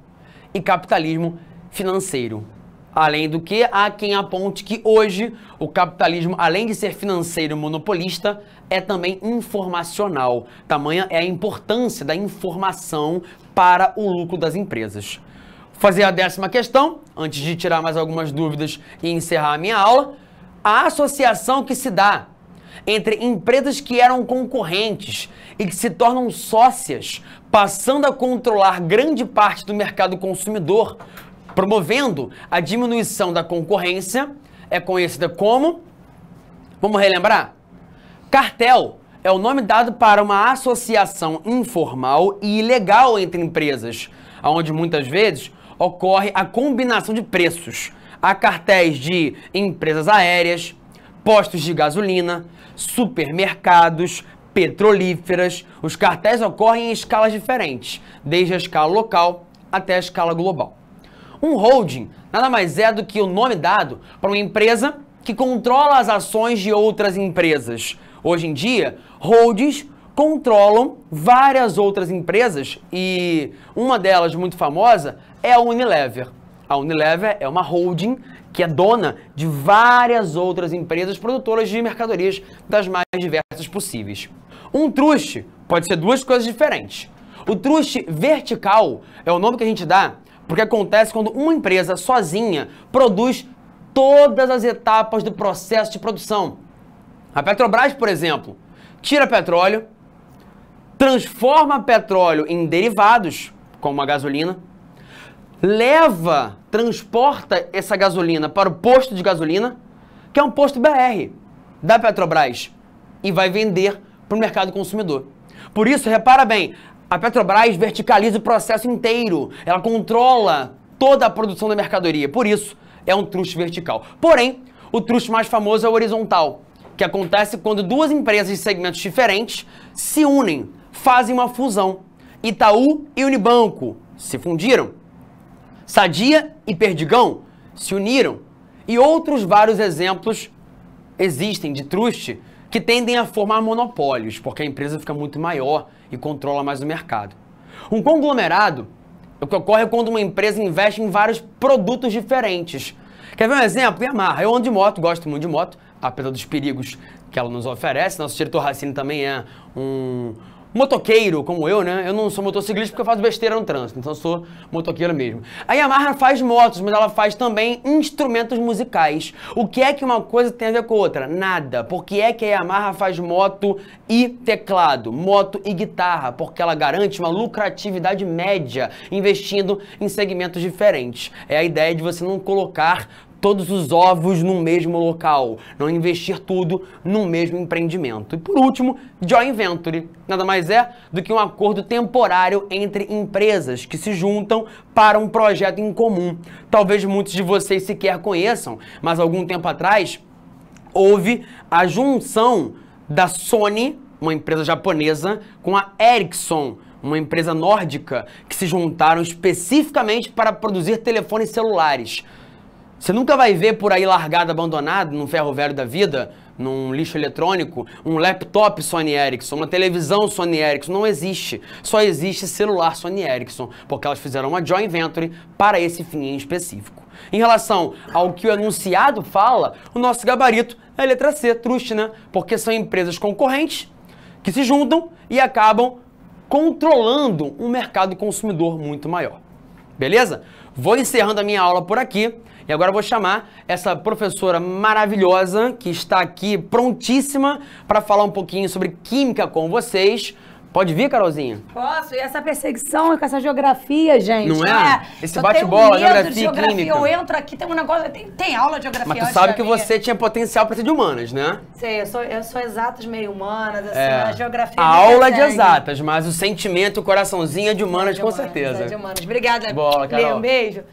e capitalismo financeiro. Além do que, há quem aponte que hoje o capitalismo, além de ser financeiro monopolista, é também informacional. Tamanha é a importância da informação para o lucro das empresas. Vou fazer a 10ª questão, antes de tirar mais algumas dúvidas e encerrar a minha aula. A associação que se dá entre empresas que eram concorrentes e que se tornam sócias, passando a controlar grande parte do mercado consumidor, promovendo a diminuição da concorrência, é conhecida como... Vamos relembrar? Cartel é o nome dado para uma associação informal e ilegal entre empresas, onde muitas vezes ocorre a combinação de preços. Há cartéis de empresas aéreas, postos de gasolina, supermercados, petrolíferas. Os cartéis ocorrem em escalas diferentes, desde a escala local até a escala global. Um holding nada mais é do que o nome dado para uma empresa que controla as ações de outras empresas. Hoje em dia, holdings controlam várias outras empresas e uma delas muito famosa é a Unilever. A Unilever é uma holding que é dona de várias outras empresas produtoras de mercadorias das mais diversas possíveis. Um truste pode ser 2 coisas diferentes. O truste vertical é o nome que a gente dá porque acontece quando uma empresa sozinha produz todas as etapas do processo de produção. A Petrobras, por exemplo, tira petróleo, transforma petróleo em derivados, como a gasolina, transporta essa gasolina para o posto de gasolina, que é um posto BR da Petrobras, e vai vender para o mercado consumidor. Por isso, repara bem, a Petrobras verticaliza o processo inteiro, ela controla toda a produção da mercadoria, por isso é um truste vertical. Porém, o truste mais famoso é o horizontal, que acontece quando 2 empresas de segmentos diferentes se unem, fazem uma fusão. Itaú e Unibanco se fundiram, Sadia e Perdigão se uniram, e outros vários exemplos existem de truste que tendem a formar monopólios, porque a empresa fica muito maior e controla mais o mercado. Um conglomerado é o que ocorre quando uma empresa investe em vários produtos diferentes. Quer ver um exemplo? Yamaha. Eu ando de moto, gosto muito de moto, apesar dos perigos que ela nos oferece. Nosso diretor Racine também é um motoqueiro, como eu, né? Eu não sou motociclista porque eu faço besteira no trânsito, então eu sou motoqueiro mesmo. A Yamaha faz motos, mas ela faz também instrumentos musicais. O que é que uma coisa tem a ver com a outra? Nada. Por que é que a Yamaha faz moto e teclado, moto e guitarra? Porque ela garante uma lucratividade média, investindo em segmentos diferentes. É a ideia de você não colocar todos os ovos no mesmo local, não investir tudo no mesmo empreendimento. E por último, joint venture. Nada mais é do que um acordo temporário entre empresas que se juntam para um projeto em comum. Talvez muitos de vocês sequer conheçam, mas algum tempo atrás houve a junção da Sony, uma empresa japonesa, com a Ericsson, uma empresa nórdica, que se juntaram especificamente para produzir telefones celulares. Você nunca vai ver por aí largado, abandonado, num ferro velho da vida, num lixo eletrônico, um laptop Sony Ericsson, uma televisão Sony Ericsson. Não existe. Só existe celular Sony Ericsson, porque elas fizeram uma joint venture para esse fim em específico. Em relação ao que o enunciado fala, o nosso gabarito é a letra C, truste, né? Porque são empresas concorrentes que se juntam e acabam controlando um mercado consumidor muito maior. Beleza? Vou encerrando a minha aula por aqui. E agora eu vou chamar essa professora maravilhosa que está aqui prontíssima para falar um pouquinho sobre química com vocês. Pode vir, Carolzinha? Posso. E essa perseguição com essa geografia, gente. Não é? Esse bate-bola, geografia e química. Eu entro aqui, tem um negócio, tem aula de geografia. Mas tu sabe que você tinha potencial para ser de humanas, né? Sei, eu sou exatas meio humanas, assim, a geografia. A aula de exatas, mas o sentimento, o coraçãozinho é de humanas, com certeza. É de humanas. Obrigada. Bola, Carol. Um beijo.